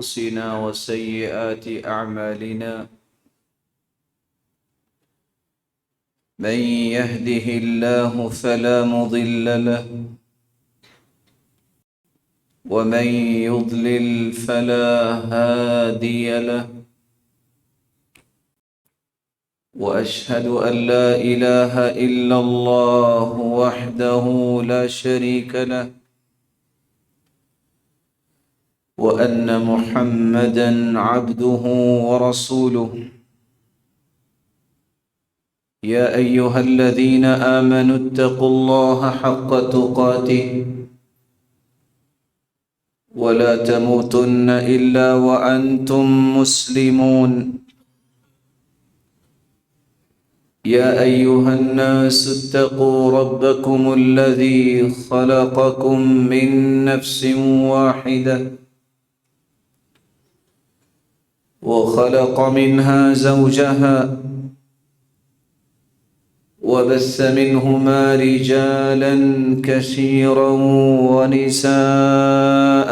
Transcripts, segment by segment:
أنفسنا وسيئات أعمالنا من يهده الله فلا مضل له ومن يضلل فلا هادي له وأشهد أن لا إله إلا الله وحده لا شريك له وأن محمدًا عبده ورسوله يا أيها الذين آمنوا اتقوا الله حق تقاته ولا تموتن إلا وأنتم مسلمون يا أيها الناس اتقوا ربكم الذي خلقكم من نفس واحدة وخلق منها زوجها وبث منهما رجالا كثيرا ونساء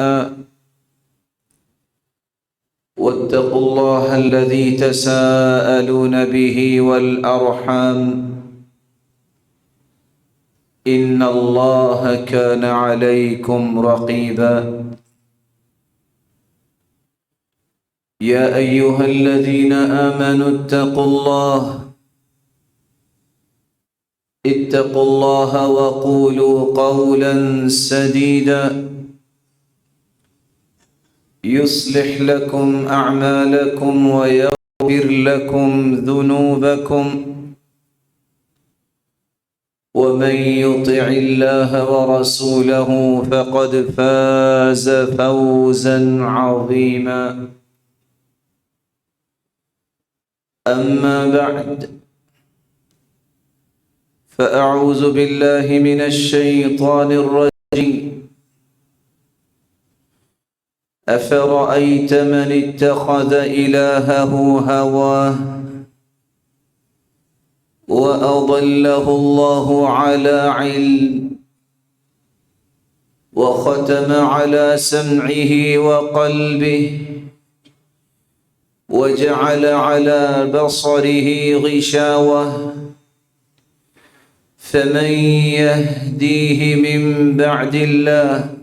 واتقوا الله الذي تساءلون به والأرحام إن الله كان عليكم رقيبا يا أيها الذين آمنوا اتقوا الله وقولوا قولا سديدا يصلح لكم أعمالكم ويغفر لكم ذنوبكم ومن يطع الله ورسوله فقد فاز فوزا عظيما أما بعد فأعوذ بالله من الشيطان الرجيم أفرأيت من اتخذ إلهه هواه وأضله الله على علم وختم على سمعه وقلبه وجعل على بصره غشاوة فمن يهديه من بعد الله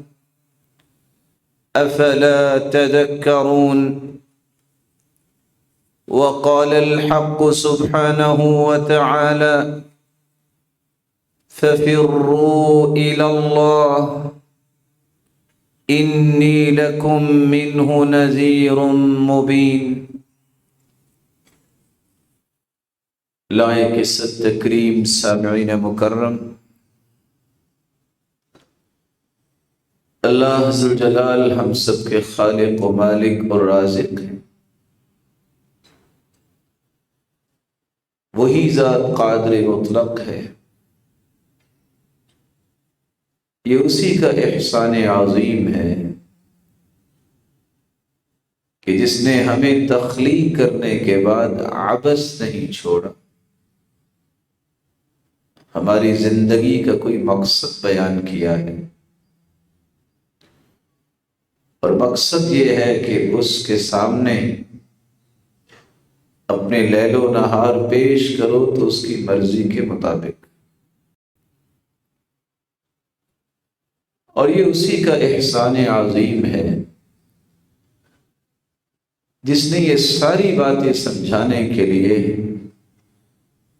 أفلا تذكرون وقال الحق سبحانه وتعالى ففروا إلى الله إني لكم منه نذير مبين لائق عزت تکریم سامعین مکرم، اللہ ذوالجلال ہم سب کے خالق و مالک اور رازق ہیں۔ وہی ذات قادر مطلق ہے، یہ اسی کا احسان عظیم ہے کہ جس نے ہمیں تخلیق کرنے کے بعد عبث نہیں چھوڑا، ہماری زندگی کا کوئی مقصد بیان کیا ہے، اور مقصد یہ ہے کہ اس کے سامنے اپنے لیل و نہار پیش کرو تو اس کی مرضی کے مطابق، اور یہ اسی کا احسان عظیم ہے جس نے یہ ساری باتیں سمجھانے کے لیے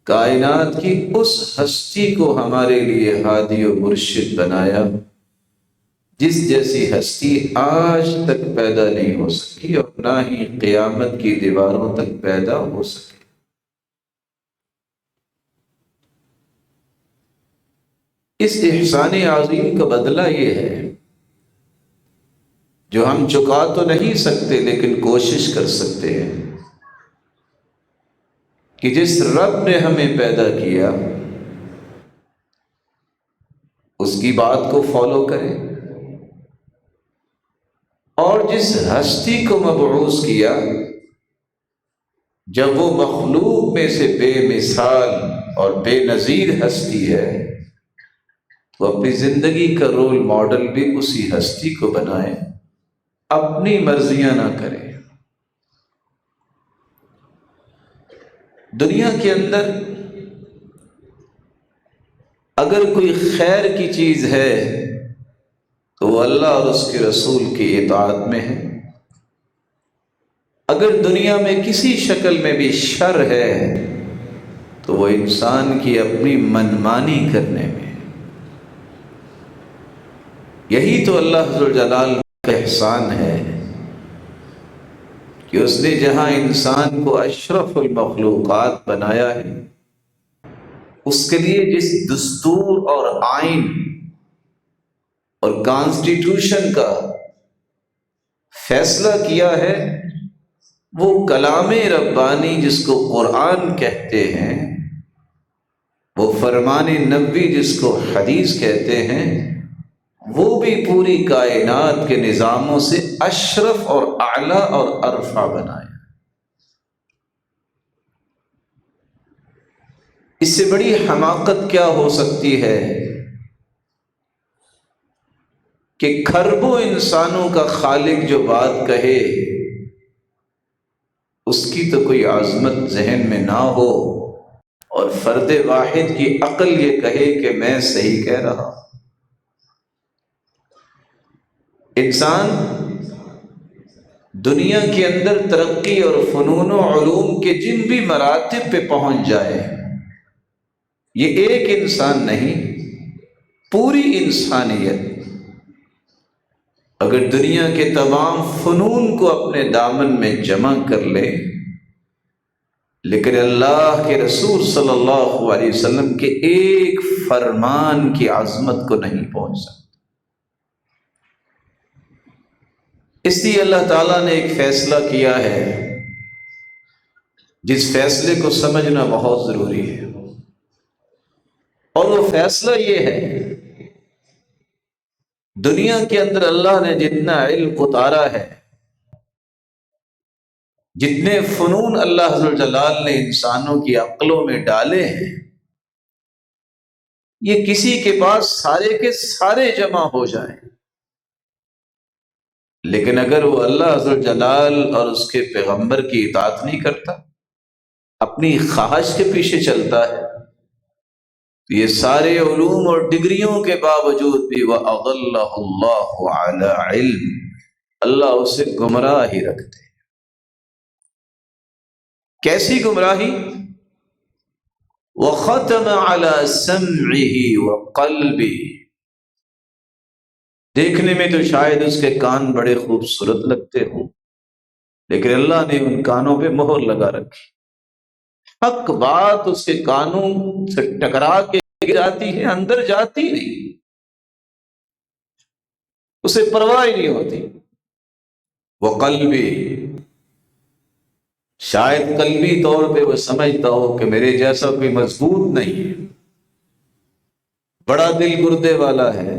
کائنات کی اس ہستی کو ہمارے لیے ہادی و مرشد بنایا جس جیسی ہستی آج تک پیدا نہیں ہو سکی اور نہ ہی قیامت کی دیواروں تک پیدا ہو سکے۔ اس احسان عظیم کا بدلہ یہ ہے جو ہم چکا تو نہیں سکتے لیکن کوشش کر سکتے ہیں کہ جس رب نے ہمیں پیدا کیا اس کی بات کو فالو کریں، اور جس ہستی کو مبعوث کیا جب وہ مخلوق میں سے بے مثال اور بے نظیر ہستی ہے تو اپنی زندگی کا رول ماڈل بھی اسی ہستی کو بنائیں اپنی مرضیاں نہ کرے۔ دنیا کے اندر اگر کوئی خیر کی چیز ہے تو وہ اللہ اور اس کے رسول کی اطاعت میں ہے۔ اگر دنیا میں کسی شکل میں بھی شر ہے تو وہ انسان کی اپنی منمانی کرنے میں۔ یہی تو اللہ ذو الجلال کا احسان ہے کہ اس نے جہاں انسان کو اشرف المخلوقات بنایا ہے، اس کے لیے جس دستور اور آئین اور کانسٹیٹیوشن کا فیصلہ کیا ہے، وہ کلام ربانی جس کو قرآن کہتے ہیں، وہ فرمان نبوی جس کو حدیث کہتے ہیں، وہ بھی پوری کائنات کے نظاموں سے اشرف اور اعلیٰ اور ارفع بنایا۔ اس سے بڑی حماقت کیا ہو سکتی ہے کہ کھربوں انسانوں کا خالق جو بات کہے اس کی تو کوئی عظمت ذہن میں نہ ہو، اور فرد واحد کی عقل یہ کہے کہ میں صحیح کہہ رہا ہوں۔ انسان دنیا کے اندر ترقی اور فنون و علوم کے جن بھی مراتب پہ پہنچ جائے، یہ ایک انسان نہیں، پوری انسانیت اگر دنیا کے تمام فنون کو اپنے دامن میں جمع کر لے، لیکن اللہ کے رسول صلی اللہ علیہ وسلم کے ایک فرمان کی عظمت کو نہیں پہنچ سکتا۔ اس لیے اللہ تعالیٰ نے ایک فیصلہ کیا ہے جس فیصلے کو سمجھنا بہت ضروری ہے، اور وہ فیصلہ یہ ہے، دنیا کے اندر اللہ نے جتنا علم اتارا ہے، جتنے فنون اللہ عز و جلال نے انسانوں کی عقلوں میں ڈالے ہیں، یہ کسی کے پاس سارے کے سارے جمع ہو جائیں، لیکن اگر وہ اللہ عز و جلال اور اس کے پیغمبر کی اطاعت نہیں کرتا، اپنی خواہش کے پیچھے چلتا ہے، تو یہ سارے علوم اور ڈگریوں کے باوجود بھی وَأَضَلَّهُ اللَّهُ عَلَىٰ عِلْمٍ، اللہ اسے گمراہ ہی رکھتے۔ کیسی گمراہی؟ وَخَتَمَ عَلَىٰ سَمْعِهِ وَقَلْبِهِ، دیکھنے میں تو شاید اس کے کان بڑے خوبصورت لگتے ہوں، لیکن اللہ نے ان کانوں پہ مہر لگا رکھی، حق بات اس کے کانوں سے ٹکرا کے جاتی ہے، اندر جاتی نہیں، اسے پرواہ ہی نہیں ہوتی۔ وقلبی، شاید قلبی طور پہ وہ سمجھتا ہو کہ میرے جیسا کوئی مضبوط نہیں ہے، بڑا دل گردے والا ہے،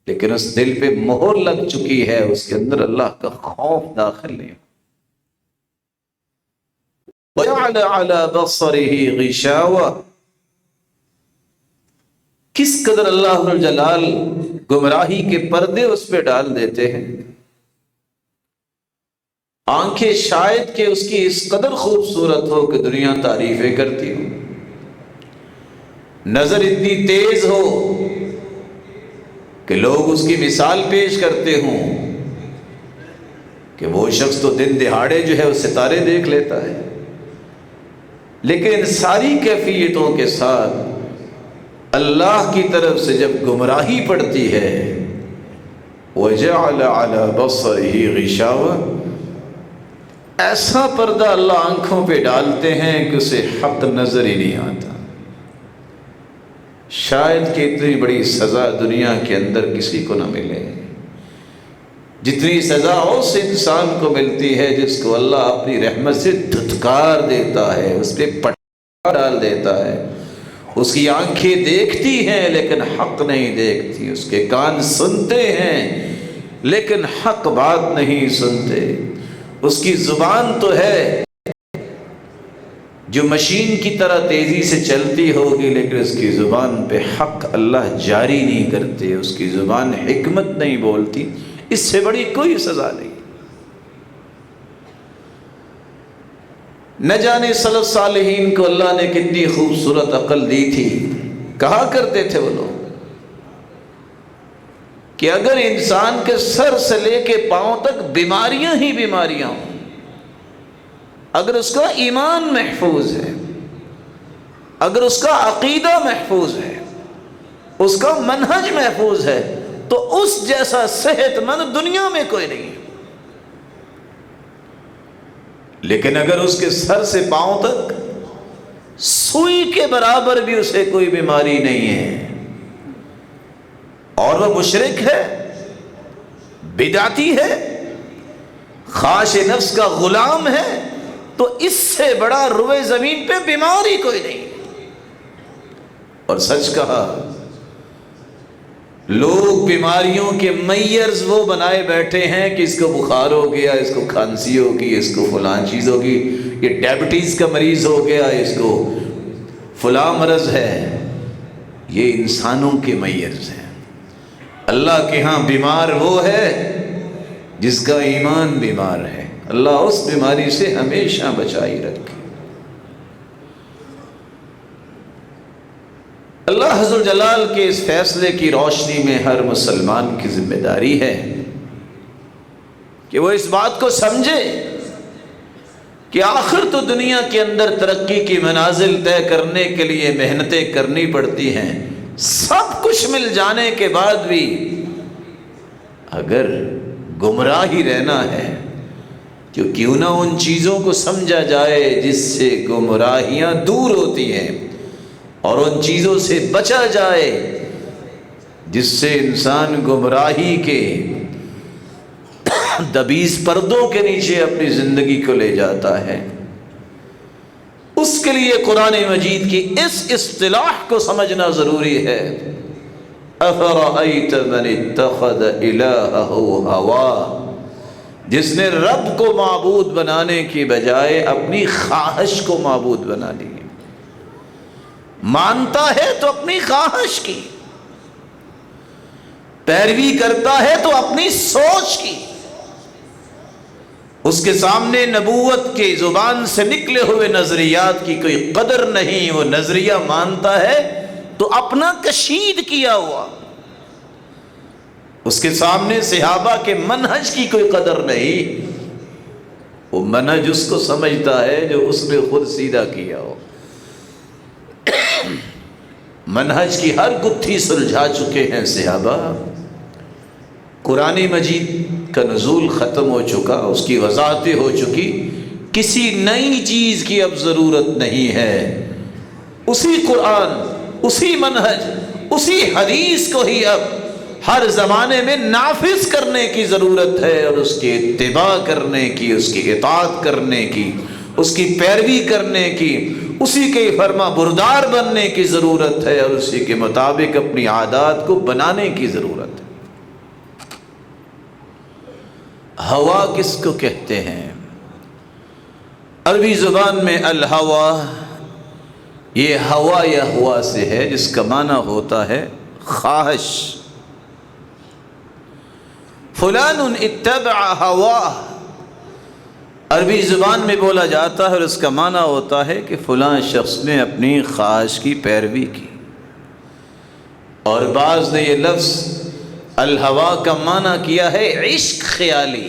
لیکن اس دل پہ مہر لگ چکی ہے، اس کے اندر اللہ کا خوف داخل نہیں۔ وَجَعَلَ عَلَى بَصَرِهِ غِشَاوَةً، کس قدر اللہ رب الجلال گمراہی کے پردے اس پہ ڈال دیتے ہیں۔ آنکھیں شاید کہ اس کی اس قدر خوبصورت ہو کہ دنیا تعریفیں کرتی ہو، نظر اتنی تیز ہو کہ لوگ اس کی مثال پیش کرتے ہوں کہ وہ شخص تو دن دہاڑے جو ہے وہ ستارے دیکھ لیتا ہے، لیکن ان ساری کیفیتوں کے ساتھ اللہ کی طرف سے جب گمراہی پڑتی ہے، وَجَعَلَ عَلَى بَصَرِهِ غِشَاوَةً، ایسا پردہ اللہ آنکھوں پہ ڈالتے ہیں کہ اسے حق نظر ہی نہیں آتا۔ شاید کہ اتنی بڑی سزا دنیا کے اندر کسی کو نہ ملے جتنی سزا اس انسان کو ملتی ہے جس کو اللہ اپنی رحمت سے دھتکار دیتا ہے، اس پہ پٹا ڈال دیتا ہے۔ اس کی آنکھیں دیکھتی ہیں لیکن حق نہیں دیکھتی، اس کے کان سنتے ہیں لیکن حق بات نہیں سنتے، اس کی زبان تو ہے جو مشین کی طرح تیزی سے چلتی ہوگی، لیکن اس کی زبان پہ حق اللہ جاری نہیں کرتے، اس کی زبان حکمت نہیں بولتی، اس سے بڑی کوئی سزا نہیں۔ نہ جانے سلف صالحین کو اللہ نے کتنی خوبصورت عقل دی تھی۔ کہا کرتے تھے وہ لوگ کہ اگر انسان کے سر سے لے کے پاؤں تک بیماریاں ہی بیماریاں ہوں، اگر اس کا ایمان محفوظ ہے، اگر اس کا عقیدہ محفوظ ہے، اس کا منہج محفوظ ہے، تو اس جیسا صحت مند دنیا میں کوئی نہیں ہے۔ لیکن اگر اس کے سر سے پاؤں تک سوئی کے برابر بھی اسے کوئی بیماری نہیں ہے اور وہ مشرک ہے، بدعتی ہے، خواہش نفس کا غلام ہے، تو اس سے بڑا روئے زمین پہ بیماری کوئی نہیں۔ اور سچ کہا، لوگ بیماریوں کے میئرز وہ بنائے بیٹھے ہیں کہ اس کو بخار ہو گیا، اس کو کھانسی ہوگی، اس کو فلاں چیز ہوگی، یہ ڈائبٹیز کا مریض ہو گیا، اس کو فلاں مرض ہے۔ یہ انسانوں کے میئرز ہیں۔ اللہ کے ہاں بیمار وہ ہے جس کا ایمان بیمار ہے۔ اللہ اس بیماری سے ہمیشہ بچائی رکھے۔ اللہ حضر جلال کے اس فیصلے کی روشنی میں ہر مسلمان کی ذمہ داری ہے کہ وہ اس بات کو سمجھے کہ آخر تو دنیا کے اندر ترقی کی منازل طے کرنے کے لیے محنتیں کرنی پڑتی ہیں۔ سب کچھ مل جانے کے بعد بھی اگر گمراہی رہنا ہے تو کیوں نہ ان چیزوں کو سمجھا جائے جس سے گمراہیاں دور ہوتی ہیں، اور ان چیزوں سے بچا جائے جس سے انسان گمراہی کے دبیز پردوں کے نیچے اپنی زندگی کو لے جاتا ہے۔ اس کے لیے قرآن مجید کی اس اصطلاح کو سمجھنا ضروری ہے۔ افرأیت من اتخذ الہہ ہوا، جس نے رب کو معبود بنانے کی بجائے اپنی خواہش کو معبود بنا لی۔ مانتا ہے تو اپنی خواہش کی، پیروی کرتا ہے تو اپنی سوچ کی۔ اس کے سامنے نبوت کے زبان سے نکلے ہوئے نظریات کی کوئی قدر نہیں۔ وہ نظریہ مانتا ہے تو اپنا کشید کیا ہوا۔ اس کے سامنے صحابہ کے منہج کی کوئی قدر نہیں۔ وہ منہج اس کو سمجھتا ہے جو اس نے خود سیدھا کیا ہو۔ منہج کی ہر گتھی سلجھا چکے ہیں صحابہ۔ قرآن مجید کا نزول ختم ہو چکا، اس کی وضاحتیں ہو چکی، کسی نئی چیز کی اب ضرورت نہیں ہے۔ اسی قرآن، اسی منہج، اسی حدیث کو ہی اب ہر زمانے میں نافذ کرنے کی ضرورت ہے، اور اس کی اتباع کرنے کی، اس کی اطاعت کرنے کی، اس کی پیروی کرنے کی، اسی کے فرما بردار بننے کی ضرورت ہے، اور اسی کے مطابق اپنی عادات کو بنانے کی ضرورت ہے۔ ہوا کس کو کہتے ہیں؟ عربی زبان میں الہوا، یہ ہوا یا ہوا سے ہے، جس کا معنی ہوتا ہے خواہش۔ فلان اتبع ہواہ، عربی زبان میں بولا جاتا ہے، اور اس کا معنی ہوتا ہے کہ فلاں شخص نے اپنی خواہش کی پیروی کی۔ اور بعض نے یہ لفظ الہوا کا معنی کیا ہے عشق خیالی۔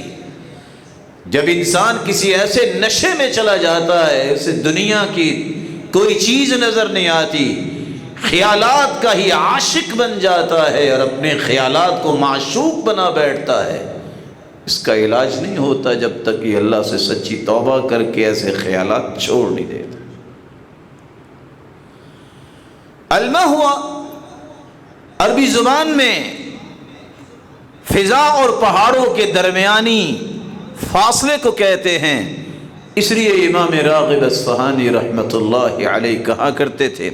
جب انسان کسی ایسے نشے میں چلا جاتا ہے، اسے دنیا کی کوئی چیز نظر نہیں آتی، خیالات کا ہی عاشق بن جاتا ہے اور اپنے خیالات کو معشوق بنا بیٹھتا ہے، اس کا علاج نہیں ہوتا جب تک کہ اللہ سے سچی توبہ کر کے ایسے خیالات چھوڑ نہیں دیتا۔ المہوا عربی زبان میں فضا اور پہاڑوں کے درمیانی فاصلے کو کہتے ہیں۔ اس لیے امام راغب اصفہانی رحمۃ اللہ علیہ کہا کرتے تھے،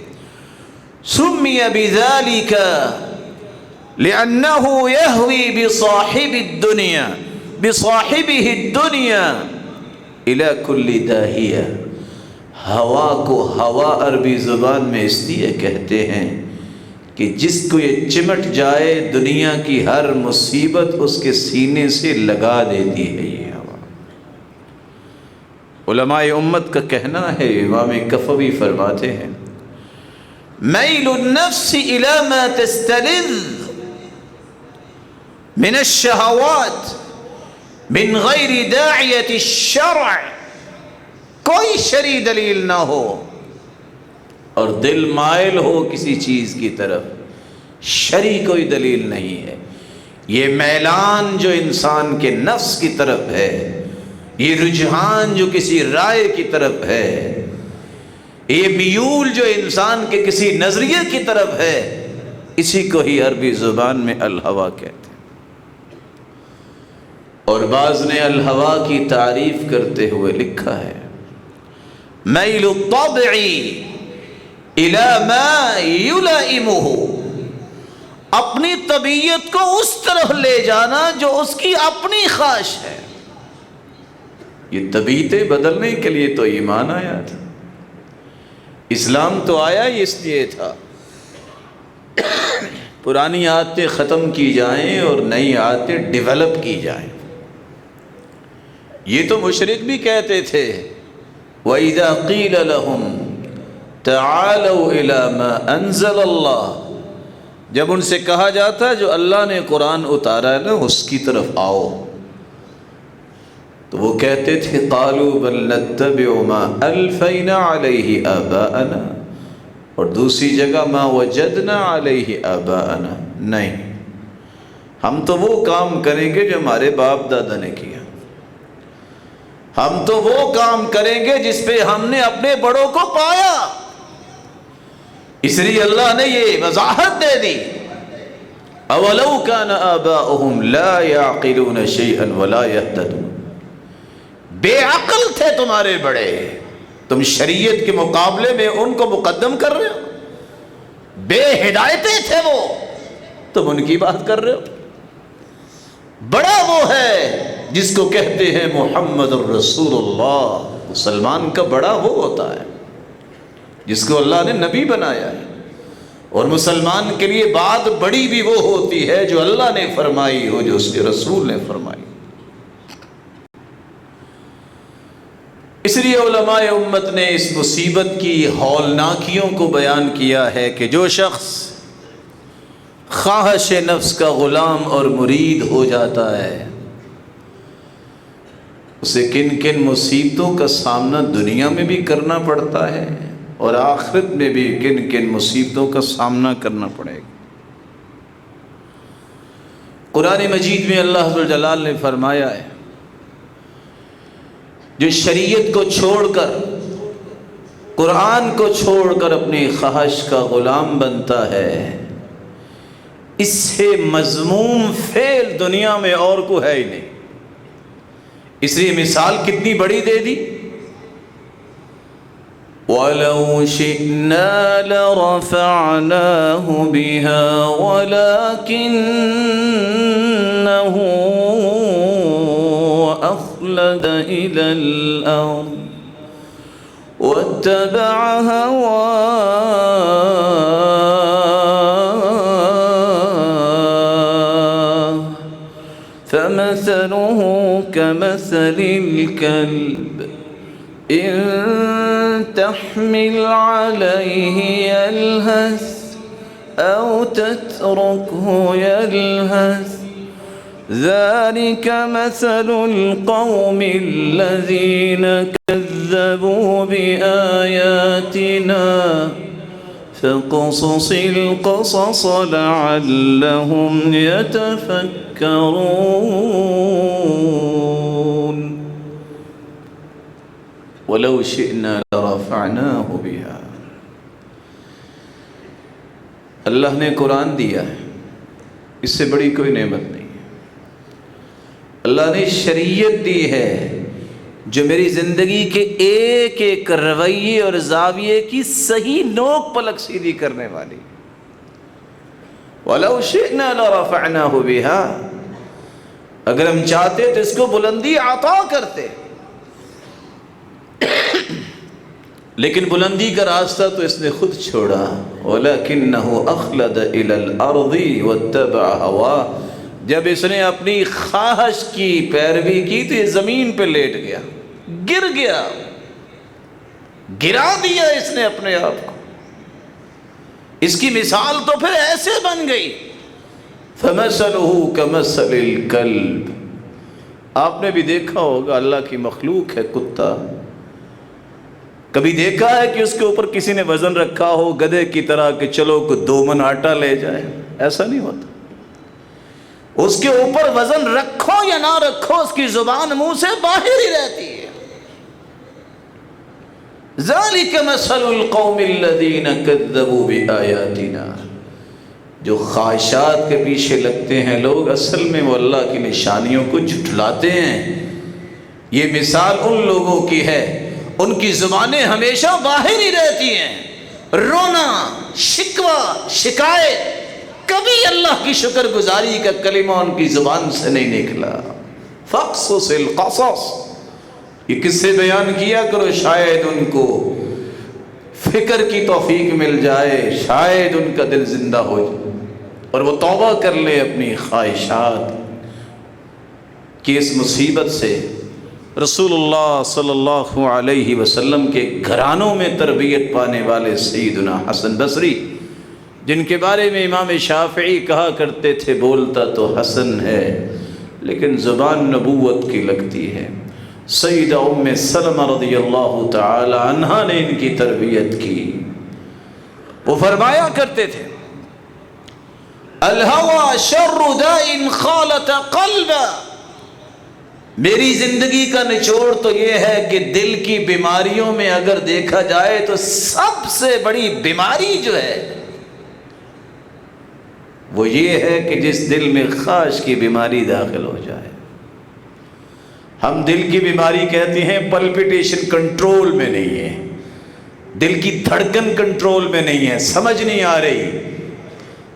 سمی بذالک لأنہ یہوی بصاحب الدنیا بصاحبہ الدنیا الی کل داہیہ۔ ہوا کو ہوا عربی زبان میں اس لیے کہتے ہیں کہ جس کو یہ چمٹ جائے دنیا کی ہر مصیبت اس کے سینے سے لگا دیتی ہے یہ ہوا۔ علماء امت کا کہنا ہے، امام کفوی فرماتے ہیں میل النفس الى ما تستلذ من الشہوات من غیر داعیت الشرع، کوئی شرعی دلیل نہ ہو اور دل مائل ہو کسی چیز کی طرف، شرعی کوئی دلیل نہیں ہے۔ یہ میلان جو انسان کے نفس کی طرف ہے، یہ رجحان جو کسی رائے کی طرف ہے، یہ میول جو انسان کے کسی نظریے کی طرف ہے، اسی کو ہی عربی زبان میں الہوا کہتے ہیں۔ اور بعض نے الہوا کی تعریف کرتے ہوئے لکھا ہے میل الطبع الی ما یلائمہ، اپنی طبیعت کو اس طرف لے جانا جو اس کی اپنی خواہش ہے۔ یہ طبیعتیں بدلنے کے لیے تو ایمان آیا تھا، اسلام تو آیا ہی اس لیے تھا پرانی عادتیں ختم کی جائیں اور نئی عادتیں ڈیولپ کی جائیں۔ یہ تو مشرک بھی کہتے تھے وَإِذَا قِيلَ لَهُمْ تَعَالَوْا إِلَى مَا أَنزَلَ اللَّهُ، جب ان سے کہا جاتا جو اللہ نے قرآن اتارا ہے نا اس کی طرف آؤ، تو وہ کہتے تھے قَالُوا بَلْ نَتَّبِعُ مَا أَلْفَيْنَا عَلَيْهِ آبَاءَنَا، اور دوسری جگہ مَا وَجَدْنَا عَلَيْهِ آبَاءَنَا، نہیں ہم تو وہ کام کریں گے جو ہمارے باپ دادا نے کیا، ہم تو وہ کام کریں گے جس پہ ہم نے اپنے بڑوں کو پایا۔ اس لیے اللہ نے یہ وضاحت دے دی اولو کان آباؤہم لا یعقلون شیئا ولا یہتدون، بے عقل تھے تمہارے بڑے، تم شریعت کے مقابلے میں ان کو مقدم کر رہے ہو، بے ہدایتیں تھے وہ، تم ان کی بات کر رہے ہو۔ بڑا وہ ہے جس کو کہتے ہیں محمد الرسول اللہ، مسلمان کا بڑا وہ ہوتا ہے جس کو اللہ نے نبی بنایا ہے، اور مسلمان کے لیے بات بڑی بھی وہ ہوتی ہے جو اللہ نے فرمائی ہو، جو اس کے رسول نے فرمائی۔ اس لیے علماء امت نے اس مصیبت کی ہولناکیوں کو بیان کیا ہے کہ جو شخص خواہش نفس کا غلام اور مرید ہو جاتا ہے، اسے کن کن مصیبتوں کا سامنا دنیا میں بھی کرنا پڑتا ہے اور آخرت میں بھی کن کن مصیبتوں کا سامنا کرنا پڑے گا۔ قرآن مجید میں اللہ عز و جلال نے فرمایا ہے جو شریعت کو چھوڑ کر، قرآن کو چھوڑ کر اپنی خواہش کا غلام بنتا ہے، اس سے مذموم فعل دنیا میں اور کو ہے ہی نہیں۔ اس لیے مثال کتنی بڑی دے دی، وَلَوْ شِئْنَا لَرَفَعْنَاهُ بِهَا وَلَكِنَّهُ أَخْلَدَ إِلَى الْأَرْضِ وَاتَّبَعَ هَوَاهُ فَمَثَلُهُ كَمَثَلِ الْكَلْبِ إِن تحمل عليه يلهث أو تتركه يلهث ذلك مثل القوم الذين كذبوا بآياتنا فاقصص القصص لعلهم يتفكرون وَلَوْ شِئْنَا لَرَفَعْنَاهُ بِهَا۔ اللہ نے قرآن دیا ہے، اس سے بڑی کوئی نعمت نہیں ہے۔ اللہ نے شریعت دی ہے جو میری زندگی کے ایک ایک رویے اور زاویے کی صحیح نوک پلک سیدھی کرنے والی۔ وَلَوْ شِئْنَا لَرَفَعْنَاهُ بِهَا، اگر ہم چاہتے تو اس کو بلندی عطا کرتے، لیکن بلندی کا راستہ تو اس نے خود چھوڑا. وَلَكِنَّهُ أَخْلَدَ إِلَى الْأَرْضِ وَاتَّبَعَ هَوَاهُ. جب اس نے اپنی خواہش کی پیروی کی تو یہ زمین پہ لیٹ گیا، گر گیا، گرا دیا اس نے اپنے آپ کو. اس کی مثال تو پھر ایسے بن گئی. فَمَثَلُهُ كَمَثَلِ الْكَلْبِ. آپ نے بھی دیکھا ہوگا اللہ کی مخلوق ہے کتا. کبھی دیکھا ہے کہ اس کے اوپر کسی نے وزن رکھا ہو گدھے کی طرح کہ چلو کو 2 من آٹا لے جائے؟ ایسا نہیں ہوتا. اس کے اوپر وزن رکھو یا نہ رکھو اس کی زبان منہ سے باہر ہی رہتی ہے. ذَلِكَ مَثَلُ الْقَوْمِ الَّذِينَ كَذَّبُوا بِآيَاتِنَا. جو خواہشات کے پیچھے لگتے ہیں لوگ، اصل میں وہ اللہ کی نشانیوں کو جھٹلاتے ہیں. یہ مثال ان لوگوں کی ہے، ان کی زبانیں ہمیشہ باہر ہی رہتی ہیں. رونا، شکوہ، شکایت، کبھی اللہ کی شکر گزاری کا کلمہ ان کی زبان سے نہیں نکلا. فَقْصُصِ الْقَصَصِ. یہ قصے بیان کیا کرو، شاید ان کو فکر کی توفیق مل جائے، شاید ان کا دل زندہ ہو جائے اور وہ توبہ کر لے اپنی خواہشات کی اس مصیبت سے. رسول اللہ صلی اللہ علیہ وسلم کے گھرانوں میں تربیت پانے والے سیدنا حسن بصری، جن کے بارے میں امام شافعی کہا کرتے تھے بولتا تو حسن ہے لیکن زبان نبوت کی لگتی ہے. سیدہ ام سلمہ رضی اللہ تعالی عنہا نے ان کی تربیت کی. وہ فرمایا کرتے تھے الہوى شر داء خالط قلبا. میری زندگی کا نچوڑ تو یہ ہے کہ دل کی بیماریوں میں اگر دیکھا جائے تو سب سے بڑی بیماری جو ہے وہ یہ ہے کہ جس دل میں خواہش کی بیماری داخل ہو جائے. ہم دل کی بیماری کہتے ہیں پلپیٹیشن کنٹرول میں نہیں ہے، دل کی دھڑکن کنٹرول میں نہیں ہے، سمجھ نہیں آ رہی،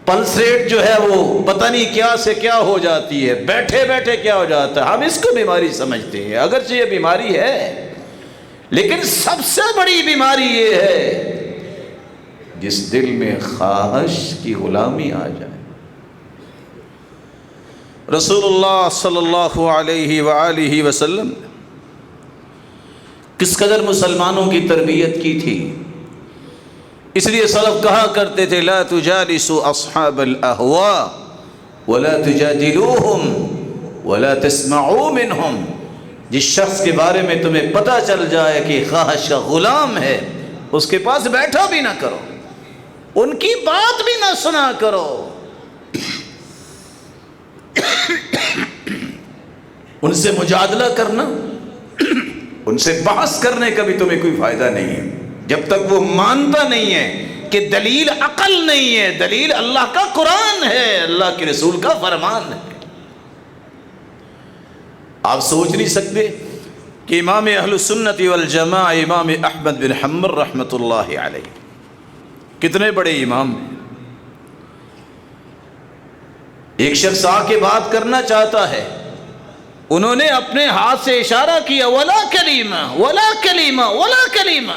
پلس ریٹ جو ہے وہ پتہ نہیں کیا سے کیا ہو جاتی ہے، بیٹھے بیٹھے کیا ہو جاتا ہے. ہم اس کو بیماری سمجھتے ہیں، اگرچہ یہ بیماری ہے لیکن سب سے بڑی بیماری یہ ہے جس دل میں خواہش کی غلامی آ جائے. رسول اللہ صلی اللہ علیہ وآلہ وسلم کس قدر مسلمانوں کی تربیت کی تھی. اس لیے سلف کہا کرتے تھے لا تجالسوا اصحاب الاہواء ولا تجادلوهم ولا تسمعوا منهم. جس شخص کے بارے میں تمہیں پتہ چل جائے کہ خواہش کا غلام ہے اس کے پاس بیٹھا بھی نہ کرو، ان کی بات بھی نہ سنا کرو. ان سے مجادلہ کرنا، ان سے بحث کرنے کا بھی تمہیں کوئی فائدہ نہیں ہے جب تک وہ مانتا نہیں ہے کہ دلیل عقل نہیں ہے، دلیل اللہ کا قرآن ہے، اللہ کے رسول کا فرمان ہے. آپ سوچ نہیں سکتے کہ امام اہل السنت والجماعہ امام احمد بن حنبل رحمۃ اللہ علیہ کتنے بڑے امام ہیں. ایک شخص آ کے بات کرنا چاہتا ہے، انہوں نے اپنے ہاتھ سے اشارہ کیا ولا کلیمہ ولا کلیمہ ولا کلیمہ،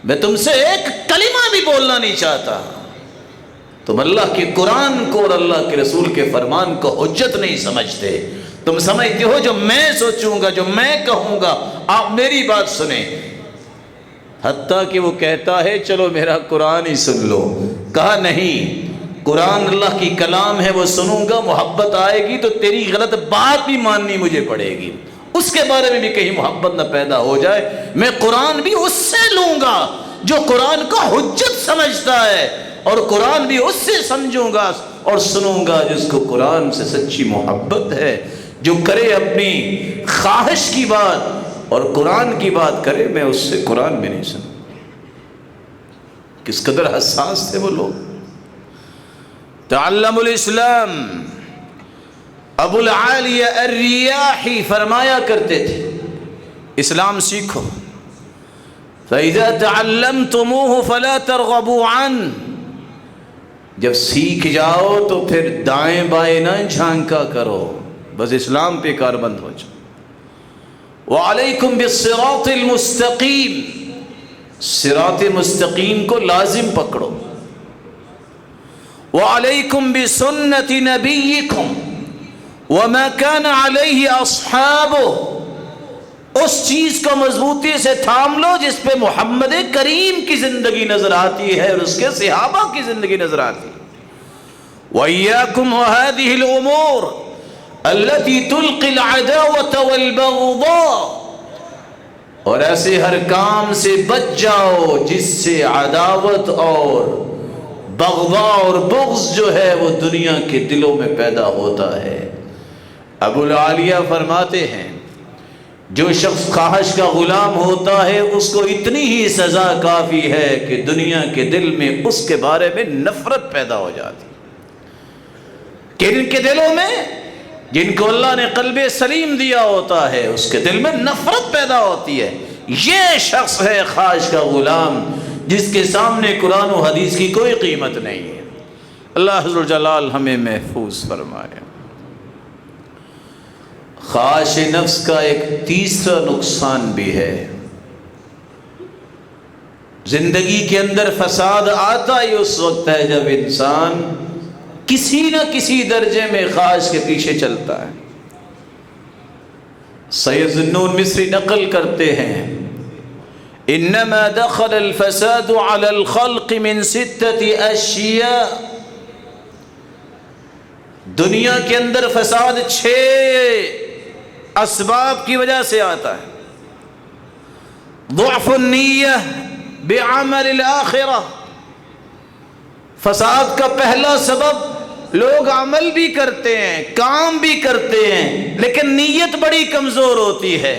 میں تم سے ایک کلمہ بھی بولنا نہیں چاہتا. تم اللہ کے قرآن کو اور اللہ کے رسول کے فرمان کو حجت نہیں سمجھتے. تم سمجھتے ہو جو میں سوچوں گا، جو میں کہوں گا آپ میری بات سنیں. حتیٰ کہ وہ کہتا ہے چلو میرا قرآن ہی سن لو. کہا نہیں، قرآن اللہ کی کلام ہے، وہ سنوں گا، محبت آئے گی تو تیری غلط بات بھی ماننی مجھے پڑے گی، اس کے بارے میں بھی کہیں محبت نہ پیدا ہو جائے. میں قرآن بھی اس سے لوں گا جو قرآن کو حجت سمجھتا ہے، اور قرآن بھی اس سے سمجھوں گا اور سنوں گا جس کو قرآن سے سچی محبت ہے، جو کرے اپنی خواہش کی بات اور قرآن کی بات کرے. میں اس سے قرآن بھی نہیں سنوں. کس قدر حساس تھے وہ لوگ. تعلم الاسلام. ابو العالیہ الریاحی فرمایا کرتے تھے اسلام سیکھو. فَإِذَا تَعَلَّمْتُمُوهُ فَلَا تَرْغَبُوا عَنْهُ. جب سیکھ جاؤ تو پھر دائیں بائیں نہ جھانکا کرو، بس اسلام پہ کاربند ہو جاؤ. وَعَلَيْكُمْ بِالصِّرَاطِ الْمُسْتَقِيمِ. صراط مستقیم کو لازم پکڑو. وعلیکم بسنت نبیکم وما کان علیہ اصحابہ، اس چیز کو مضبوطی سے تھام لو جس پہ محمد کریم کی زندگی نظر آتی ہے اور اس کے صحابہ کی زندگی نظر آتی ہے. وَإِيَّاكُمْ وَهَذِهِ الْأُمُورِ الَّتِي تُلْقِي الْعَدَاوَةَ وَالْبَغْضَاءَ، اور ایسے ہر کام سے بچ جاؤ جس سے عداوت اور بغضاء اور بغض جو ہے وہ دنیا کے دلوں میں پیدا ہوتا ہے. ابو العالیہ فرماتے ہیں جو شخص خواہش کا غلام ہوتا ہے اس کو اتنی ہی سزا کافی ہے کہ دنیا کے دل میں اس کے بارے میں نفرت پیدا ہو جاتی. کہ ان کے دلوں میں جن کو اللہ نے قلب سلیم دیا ہوتا ہے اس کے دل میں نفرت پیدا ہوتی ہے. یہ شخص ہے خواہش کا غلام جس کے سامنے قرآن و حدیث کی کوئی قیمت نہیں ہے. اللہ عز و جلال ہمیں محفوظ فرمائے. خواہش نفس کا ایک تیسرا نقصان بھی ہے. زندگی کے اندر فساد آتا ہی اس وقت ہے جب انسان کسی نہ کسی درجے میں خواہش کے پیچھے چلتا ہے. سید ذوالنون مصری نقل کرتے ہیں انما دخل الفساد على الخلق من 6 اشیاء، دنیا کے اندر فساد 6 اسباب کی وجہ سے آتا ہے. ضعف النیہ بعمل الآخرہ، فساد کا پہلا سبب لوگ عمل بھی کرتے ہیں کام بھی کرتے ہیں لیکن نیت بڑی کمزور ہوتی ہے.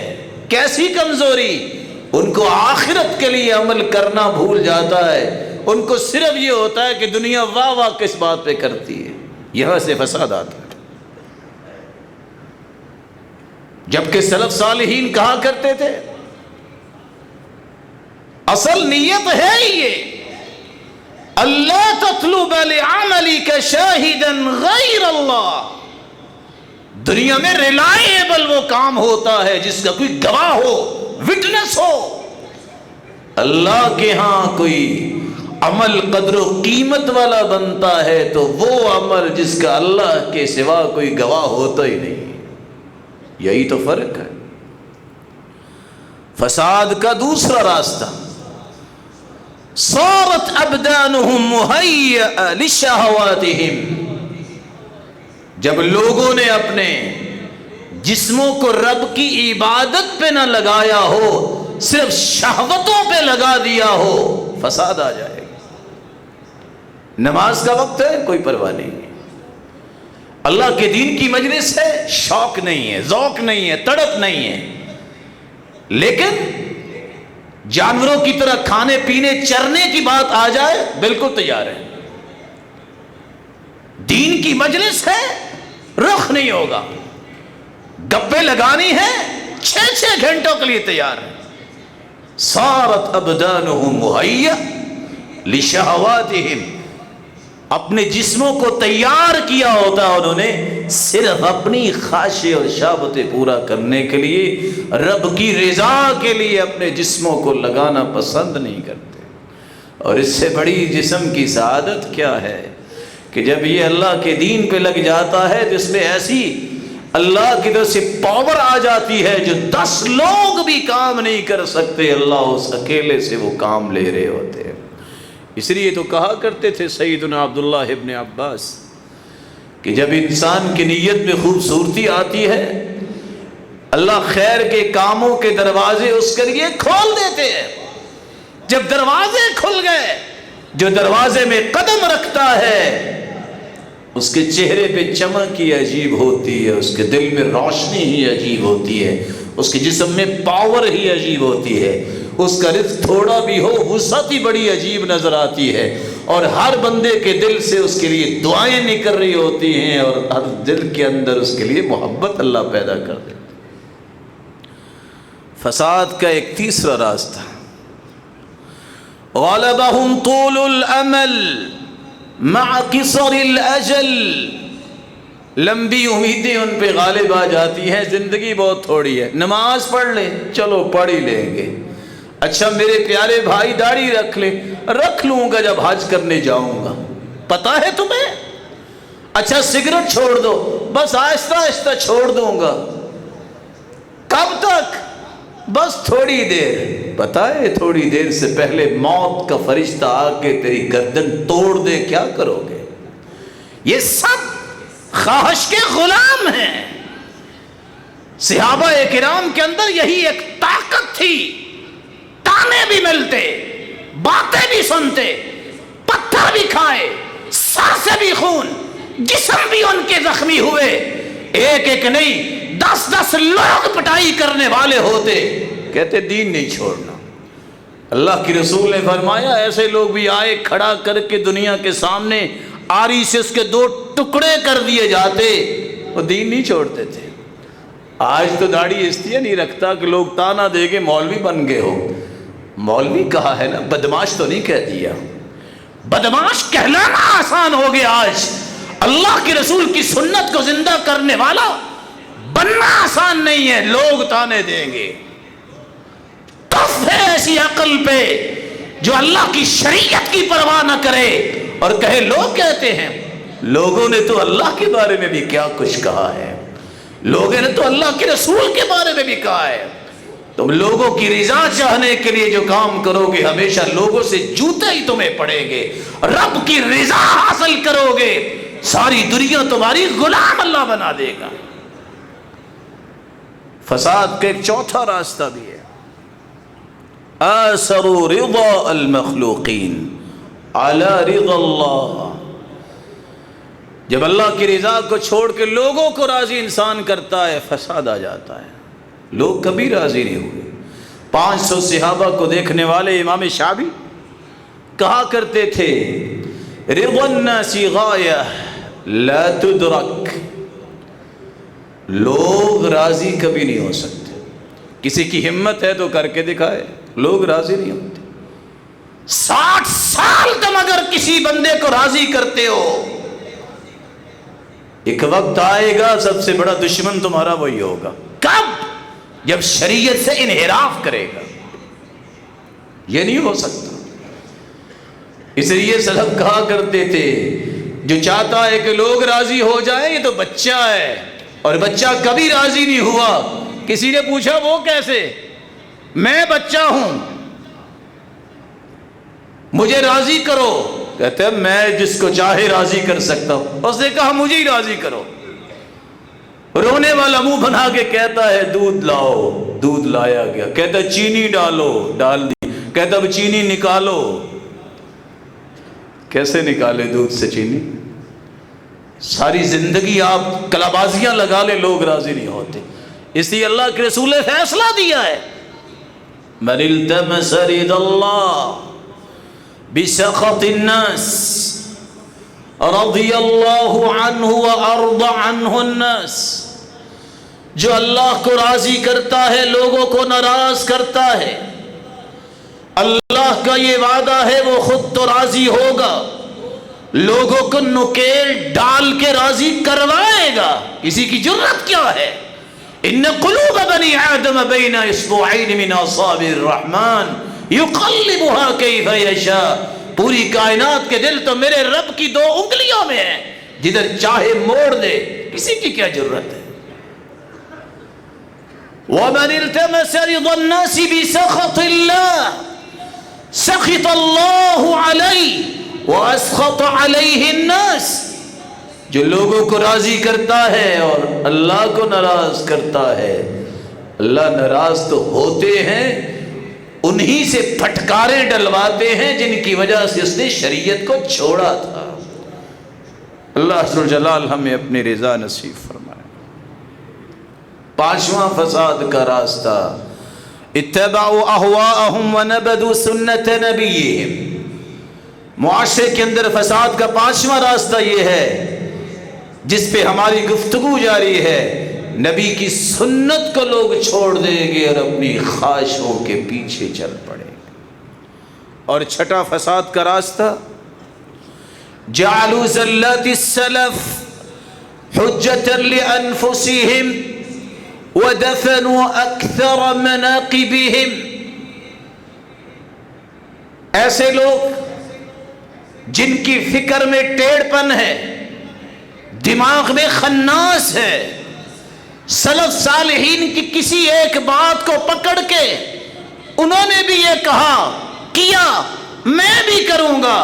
کیسی کمزوری؟ ان کو آخرت کے لیے عمل کرنا بھول جاتا ہے. ان کو صرف یہ ہوتا ہے کہ دنیا واہ واہ کس بات پہ کرتی ہے. یہاں سے فساد آتا ہے. جبکہ سلف صالحین کہا کرتے تھے اصل نیت ہے یہ اللہ تطلب لعملک شاہدا غیر اللہ. دنیا میں ریلائبل وہ کام ہوتا ہے جس کا کوئی گواہ ہو، وٹنس ہو. اللہ کے ہاں کوئی عمل قدر و قیمت والا بنتا ہے تو وہ عمل جس کا اللہ کے سوا کوئی گواہ ہوتا ہی نہیں. یہی تو فرق ہے. فساد کا دوسرا راستہ صارت ابدانہم مہیئا لشہواتہم، جب لوگوں نے اپنے جسموں کو رب کی عبادت پہ نہ لگایا ہو، صرف شہوتوں پہ لگا دیا ہو، فساد آ جائے گا. نماز کا وقت ہے کوئی پرواہ نہیں ہے، اللہ کے دین کی مجلس ہے شوق نہیں ہے، ذوق نہیں ہے، تڑپ نہیں ہے، لیکن جانوروں کی طرح کھانے پینے چرنے کی بات آ جائے بالکل تیار ہے. دین کی مجلس ہے رخ نہیں ہوگا. گپے لگانی ہے 6 گھنٹوں کے لیے تیار ہے. صارت ابدانہم مہیّا لشہواتہم، اپنے جسموں کو تیار کیا ہوتا ہے انہوں نے صرف اپنی خواہشیں اور شہوتیں پورا کرنے کے لیے، رب کی رضا کے لیے اپنے جسموں کو لگانا پسند نہیں کرتے. اور اس سے بڑی جسم کی سعادت کیا ہے کہ جب یہ اللہ کے دین پہ لگ جاتا ہے تو اس میں ایسی اللہ کی طرف سے پاور آ جاتی ہے جو 10 لوگ بھی کام نہیں کر سکتے، اللہ اس اکیلے سے وہ کام لے رہے ہوتے ہیں. اس لیے تو کہا کرتے تھے سیدنا عبداللہ ابن عباس کہ جب انسان کی نیت میں خوبصورتی آتی ہے اللہ خیر کے کاموں کے دروازے اس کے لیے کھول دیتے ہیں. جب دروازے کھل گئے، جو دروازے میں قدم رکھتا ہے اس کے چہرے پہ چمک ہی عجیب ہوتی ہے، اس کے دل میں روشنی ہی عجیب ہوتی ہے، اس کے جسم میں پاور ہی عجیب ہوتی ہے، اس کا رزق تھوڑا بھی ہو وسعت ہی بڑی عجیب نظر آتی ہے، اور ہر بندے کے دل سے اس کے لیے دعائیں نکل رہی ہوتی ہیں، اور ہر دل کے اندر اس کے لیے محبت اللہ پیدا کر دیتا. فساد کا ایک تیسرا راستہ غلبہم طول الامل مع قصر الاجل، لمبی امیدیں ان پہ غالب آ جاتی ہیں. زندگی بہت تھوڑی ہے، نماز پڑھ لیں چلو پڑھ ہی لیں گے، اچھا میرے پیارے بھائی داڑھی رکھ لے، رکھ لوں گا جب حج کرنے جاؤں گا، پتا ہے تمہیں؟ اچھا سگریٹ چھوڑ دو، بس آہستہ آہستہ چھوڑ دوں گا، کب تک؟ بس تھوڑی دیر، پتا ہے تھوڑی دیر سے پہلے موت کا فرشتہ آ کے تیری گردن توڑ دے، کیا کرو گے؟ یہ سب خواہش کے غلام ہیں۔ صحابہ کرام کے اندر یہی ایک طاقت تھی، تانے بھی ملتے، باتیں بھی سنتے، پتھر بھی کھائے، سر سے بھی خون، جسم بھی ان کے زخمی ہوئے، ایک ایک نہیں 10 لوگ پٹائی کرنے والے ہوتے، کہتے دین نہیں چھوڑنا۔ اللہ کی رسول نے فرمایا ایسے لوگ بھی آئے، کھڑا کر کے دنیا کے سامنے آری سے اس کے 2 ٹکڑے کر دیے جاتے، وہ دین نہیں چھوڑتے تھے۔ آج تو داڑھی اس لیے نہیں رکھتا کہ لوگ تانا دے کے مولوی بن گئے ہو۔ مولوی کہا ہے نا، بدماش تو نہیں کہہ دیا، بدماش کہلانا آسان ہو گیا آج، اللہ کے رسول کی سنت کو زندہ کرنے والا بننا آسان نہیں ہے، لوگ تانے دیں گے۔ تف ہے ایسی عقل پہ جو اللہ کی شریعت کی پرواہ نہ کرے اور کہے لوگ کہتے ہیں۔ لوگوں نے تو اللہ کے بارے میں بھی کیا کچھ کہا ہے، لوگوں نے تو اللہ کے رسول کے بارے میں بھی کہا ہے۔ تم لوگوں کی رضا چاہنے کے لیے جو کام کرو گے، ہمیشہ لوگوں سے جوتے ہی تمہیں پڑیں گے۔ رب کی رضا حاصل کرو گے، ساری دنیا تمہاری غلام اللہ بنا دے گا۔ فساد کا ایک چوتھا راستہ بھی ہے، آثر رضا المخلوقین علی رضا اللہ۔ جب اللہ کی رضا کو چھوڑ کے لوگوں کو راضی انسان کرتا ہے، فساد آ جاتا ہے۔ لوگ کبھی راضی نہیں ہوئے۔ 500 صحابہ کو دیکھنے والے امام شعبی کہا کرتے تھے رضا الناس غایہ لا تدرک، لوگ راضی کبھی نہیں ہو سکتے۔ کسی کی ہمت ہے تو کر کے دکھائے، لوگ راضی نہیں ہوتے۔ 60 سال تم اگر کسی بندے کو راضی کرتے ہو، ایک وقت آئے گا سب سے بڑا دشمن تمہارا وہی ہوگا۔ کب؟ جب شریعت سے انحراف کرے گا۔ یہ نہیں ہو سکتا۔ اس لیے سلف کہا کرتے تھے جو چاہتا ہے کہ لوگ راضی ہو جائیں، یہ تو بچہ ہے، اور بچہ کبھی راضی نہیں ہوا۔ کسی نے پوچھا وہ کیسے؟ میں بچہ ہوں، مجھے راضی کرو۔ کہتے ہیں میں جس کو چاہے راضی کر سکتا ہوں۔ اس نے کہا مجھے ہی راضی کرو۔ رونے والا منہ بنا کے کہتا ہے دودھ لاؤ، دودھ لایا گیا۔ کہتا ہے چینی ڈالو، ڈال دی۔ کہتا ہے چینی نکالو۔ کیسے نکالے دودھ سے چینی؟ ساری زندگی آپ کلابازیاں لگا لے، لوگ راضی نہیں ہوتے۔ اس لیے اللہ کے رسول نے فیصلہ دیا ہے من التمس رضا اللہ بسخط الناس رضی اللہ عنہ وارض عنہ الناس۔ جو اللہ کو راضی کرتا ہے لوگوں کو ناراض کرتا ہے۔ اللہ کا یہ وعدہ ہے وہ خود تو راضی ہوگا، لوگوں کو نکیل ڈال کے راضی کروائے گا۔ کسی کی جرت کیا ہے؟ ان قلوب بنی آدم بین اصبعین من اصابع الرحمن یقلبها کیف یشاء۔ پوری کائنات کے دل تو میرے رب کی 2 انگلیوں میں ہیں، جدھر چاہے موڑ دے۔ کسی کی کیا جرت ہے؟ ومن التمس رضا الناس بسخط اللہ سخط اللہ علیہ واسخط علیہ الناس۔ جو لوگوں کو راضی کرتا ہے اور اللہ کو ناراض کرتا ہے، اللہ ناراض تو ہوتے ہیں، انہی سے پھٹکارے ڈلواتے ہیں جن کی وجہ سے اس نے شریعت کو چھوڑا تھا۔ اللہ عز و جلال ہمیں اپنی رضا نصیب فرمائے۔ 5واں فساد کا راستہ اتبعوا اہواءہم ونبذوا سنت نبیہم۔ معاشرے کے اندر فساد کا 5واں راستہ یہ ہے جس پہ ہماری گفتگو جاری ہے، نبی کی سنت کو لوگ چھوڑ دیں گے اور اپنی خواہشوں کے پیچھے چل پڑیں گے۔ اور 6واں فساد کا راستہ جعلوا زلات السلف حجة لأنفسهم ودفنوا أكثر مناقبهم۔ ایسے لوگ جن کی فکر میں ٹیڑھ پن ہے، دماغ میں خناس ہے، سلف صالحین کی کسی ایک بات کو پکڑ کے انہوں نے بھی یہ کہا کیا میں بھی کروں گا،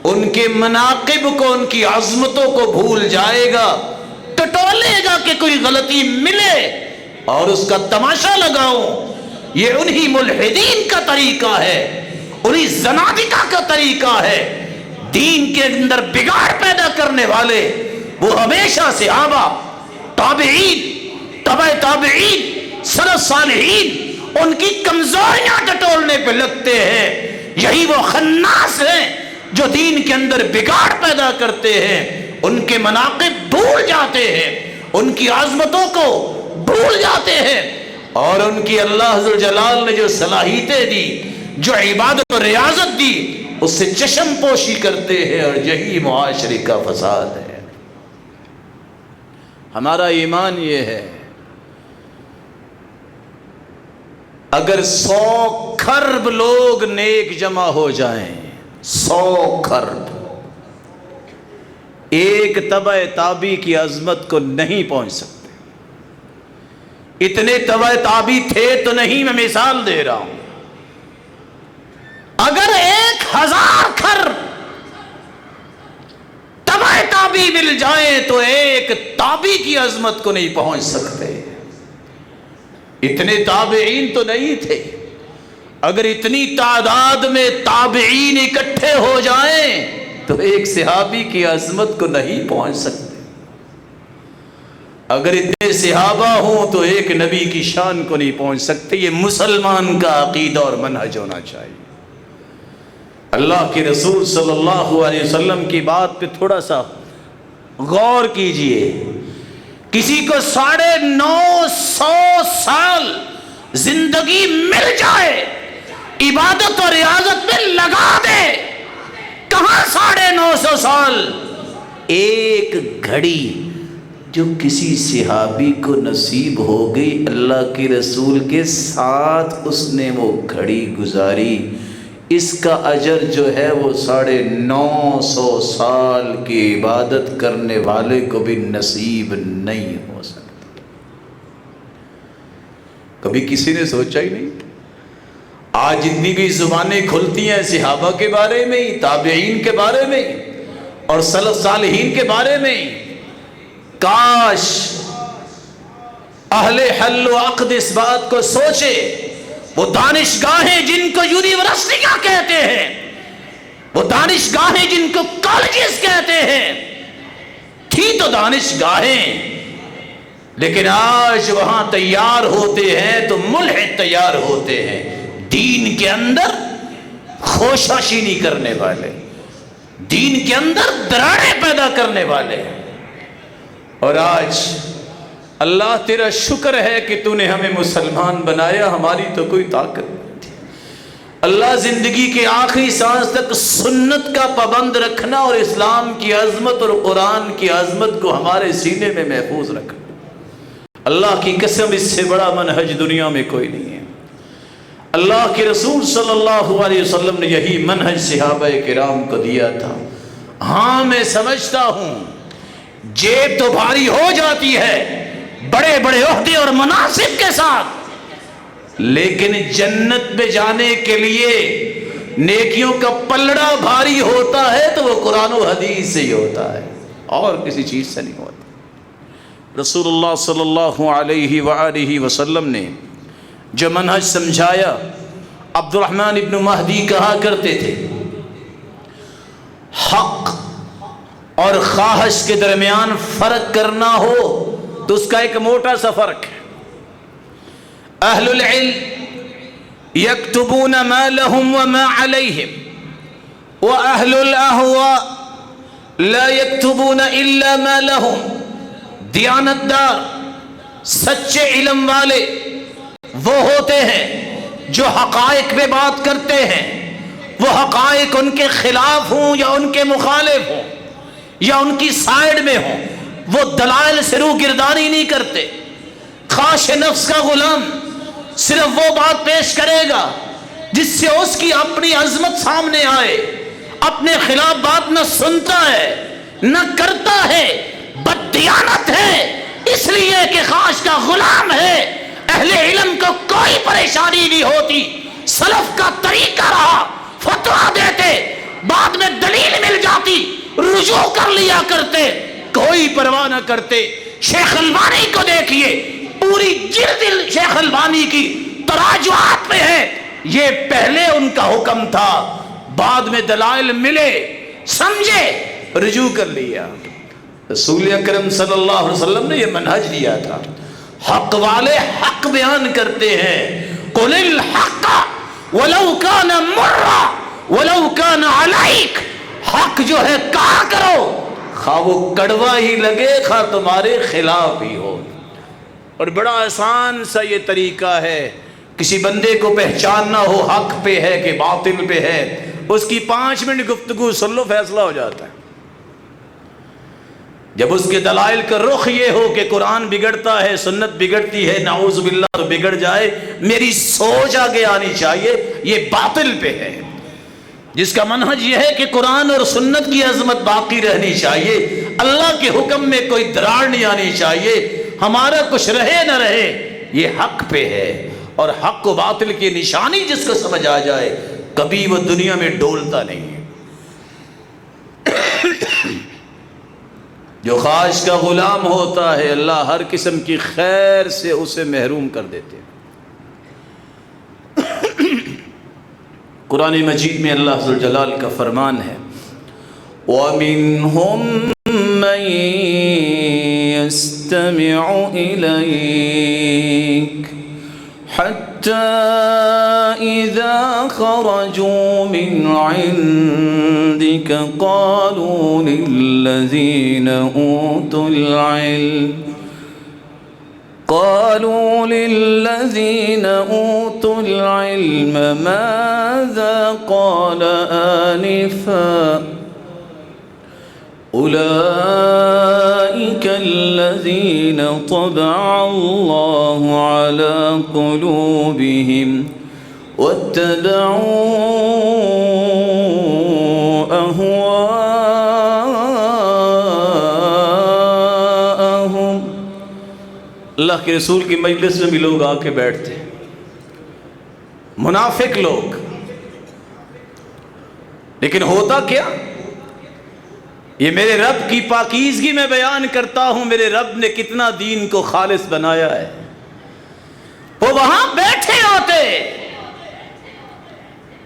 ان کے مناقب کو، ان کی عظمتوں کو بھول جائے گا، ٹٹولے گا کہ کوئی غلطی ملے اور اس کا تماشا لگاؤں۔ یہ انہی ملحدین کا طریقہ ہے، انہی زنادقہ کا طریقہ ہے، دین کے اندر بگاڑ پیدا کرنے والے۔ وہ ہمیشہ صحابہ، تابعین، تبع تابعین، سلف صالحین ان کی کمزوریاں ٹٹولنے پہ لگتے ہیں۔ یہی وہ خناس ہیں جو دین کے اندر بگاڑ پیدا کرتے ہیں، ان کے مناقب بھول جاتے ہیں، ان کی عظمتوں کو بھول جاتے ہیں، اور ان کی اللہ ذوالجلال نے جو صلاحیتیں دی، جو عبادت و ریاضت دی، اس سے چشم پوشی کرتے ہیں، اور یہی معاشرے کا فساد ہے۔ ہمارا ایمان یہ ہے، اگر 100 کھرب لوگ نیک جمع ہو جائیں، 100 کھرب، ایک تبع تابی کی عظمت کو نہیں پہنچ سکتے۔ اتنے تبع تابی تھے تو نہیں، میں مثال دے رہا ہوں۔ اگر 1000 کھرب تبع تابی مل جائیں تو ایک تابی کی عظمت کو نہیں پہنچ سکتے۔ اتنے تابعین تو نہیں تھے، اگر اتنی تعداد میں تابعین اکٹھے ہو جائیں تو ایک صحابی کی عظمت کو نہیں پہنچ سکتے۔ اگر اتنے صحابہ ہوں تو ایک نبی کی شان کو نہیں پہنچ سکتے۔ یہ مسلمان کا عقیدہ اور منہج ہونا چاہیے۔ اللہ کے رسول صلی اللہ علیہ وسلم کی بات پہ تھوڑا سا غور کیجئے۔ کسی کو 950 سال زندگی مل جائے، عبادت اور ریاضت میں لگا دے، کہاں 950 سال؟ ایک گھڑی جو کسی صحابی کو نصیب ہو گئی، اللہ کے رسول کے ساتھ اس نے وہ گھڑی گزاری، اس کا اجر جو ہے وہ 950 سال کی عبادت کرنے والے کو بھی نصیب نہیں ہو سکتا۔ کبھی کسی نے سوچا ہی نہیں۔ آج جتنی بھی زبانیں کھلتی ہیں صحابہ کے بارے میں، تابعین کے بارے میں اور سلف صالحین کے بارے میں، کاش اہل حل و عقد اس بات کو سوچے۔ وہ دانشگاہیں جن کو یونیورسٹیاں کہتے ہیں، وہ دانشگاہیں جن کو کالجز کہتے ہیں، تھی تو دانشگاہیں، لیکن آج وہاں تیار ہوتے ہیں تو ملحد تیار ہوتے ہیں، دین کے اندر خوشاشینی کرنے والے، دین کے اندر دراڑیں پیدا کرنے والے۔ اور آج اللہ تیرا شکر ہے کہ تو نے ہمیں مسلمان بنایا، ہماری تو کوئی طاقت نہیں تھی۔ اللہ زندگی کے آخری سانس تک سنت کا پابند رکھنا اور اسلام کی عظمت اور قرآن کی عظمت کو ہمارے سینے میں محفوظ رکھنا۔ اللہ کی قسم اس سے بڑا منہج دنیا میں کوئی نہیں ہے۔ اللہ کے رسول صلی اللہ علیہ وسلم نے یہی منہج صحابہ کرام کو دیا تھا۔ ہاں میں سمجھتا ہوں جیب تو بھاری ہو جاتی ہے بڑے بڑے عہدے اور مناصب کے ساتھ، لیکن جنت میں جانے کے لیے نیکیوں کا پلڑا بھاری ہوتا ہے تو وہ قرآن و حدیث سے ہی ہوتا ہے، اور کسی چیز سے نہیں ہوتا۔ رسول اللہ صلی اللہ علیہ وآلہ وسلم نے جو منہج سمجھایا، عبد الرحمن ابن مہدی کہا کرتے تھے، حق اور خواہش کے درمیان فرق کرنا ہو تو اس کا ایک موٹا سا فرق ہے۔ اہل العلم یکتبون ما لهم وما علیہم، واہل الاہواء لا یکتبون الا ما لهم۔ دیانتدار سچے علم والے وہ ہوتے ہیں جو حقائق پہ بات کرتے ہیں، وہ حقائق ان کے خلاف ہوں یا ان کے مخالف ہوں یا ان کی سائیڈ میں ہوں، وہ دلائل سے روگردانی نہیں کرتے۔ خواہش نفس کا غلام صرف وہ بات پیش کرے گا جس سے اس کی اپنی عظمت سامنے آئے، اپنے خلاف بات نہ سنتا ہے نہ کرتا ہے، بددیانت ہے، اس لیے کہ خاص کا غلام ہے، اہل علم کو کوئی پریشانی نہیں ہوتی، سلف کا طریقہ رہا، فتویٰ دیتے، بعد میں دلیل مل جاتی، رجوع کر لیا کرتے، کوئی پرواہ نہ کرتے۔ شیخ البانی کو دیکھیے، پوری جلد شیخ البانی کی تراجعات میں ہے، یہ پہلے ان کا حکم تھا، بعد میں دلائل ملے، سمجھے، رجوع کر لیا۔ رسول اکرم صلی اللہ علیہ وسلم نے یہ منہج دیا تھا۔ حق والے حق بیان کرتے ہیں، قل الحق ولو کان مرا ولو کان علیک، حق جو ہے کہا کرو، خواہ وہ کڑوا ہی لگے، خواہ تمہارے خلاف ہی ہو۔ اور بڑا آسان سا یہ طریقہ ہے، کسی بندے کو پہچاننا ہو حق پہ ہے کہ باطل پہ ہے، اس کی 5 منٹ گفتگو سن لو، فیصلہ ہو جاتا ہے۔ جب اس کے دلائل کا رخ یہ ہو کہ قرآن بگڑتا ہے، سنت بگڑتی ہے، نعوذ باللہ تو بگڑ جائے، میری سوچ آگے آنی چاہیے، یہ باطل پہ ہے۔ جس کا منہج یہ ہے کہ قرآن اور سنت کی عظمت باقی رہنی چاہیے، اللہ کے حکم میں کوئی دراڑ نہیں آنی چاہیے، ہمارا کچھ رہے نہ رہے، یہ حق پہ ہے۔ اور حق و باطل کی نشانی جس کو سمجھ آ جائے، کبھی وہ دنیا میں ڈولتا نہیں ہے۔ جو خواہش کا غلام ہوتا ہے، اللہ ہر قسم کی خیر سے اسے محروم کر دیتے ہیں۔ قرآن مجید میں اللہ ذو الجلال کا فرمان ہے، وَمِنْهُمْ مَنْ يَسْتَمِعُ إِلَيْكَ حَتَّى إِذَا خَرَجُوا مِنْ عِنْدِكَ قَالُوا لِلَّذِينَ أُوتُوا الْعِلْمَ مَاذَا قَالَ آنِفًا أُولَئِكَ الَّذِينَ طَبَعَ اللَّهُ عَلَى قُلُوبِهِمْ وَاتَّبَعُوا أَهْوَاءَهُمْ۔ اللہ کے رسول کی مجلس میں بھی لوگ آ کے بیٹھتے ہیں، منافق لوگ، لیکن ہوتا کیا؟ یہ میرے رب کی پاکیزگی میں بیان کرتا ہوں، میرے رب نے کتنا دین کو خالص بنایا ہے۔ وہ وہاں بیٹھے ہوتے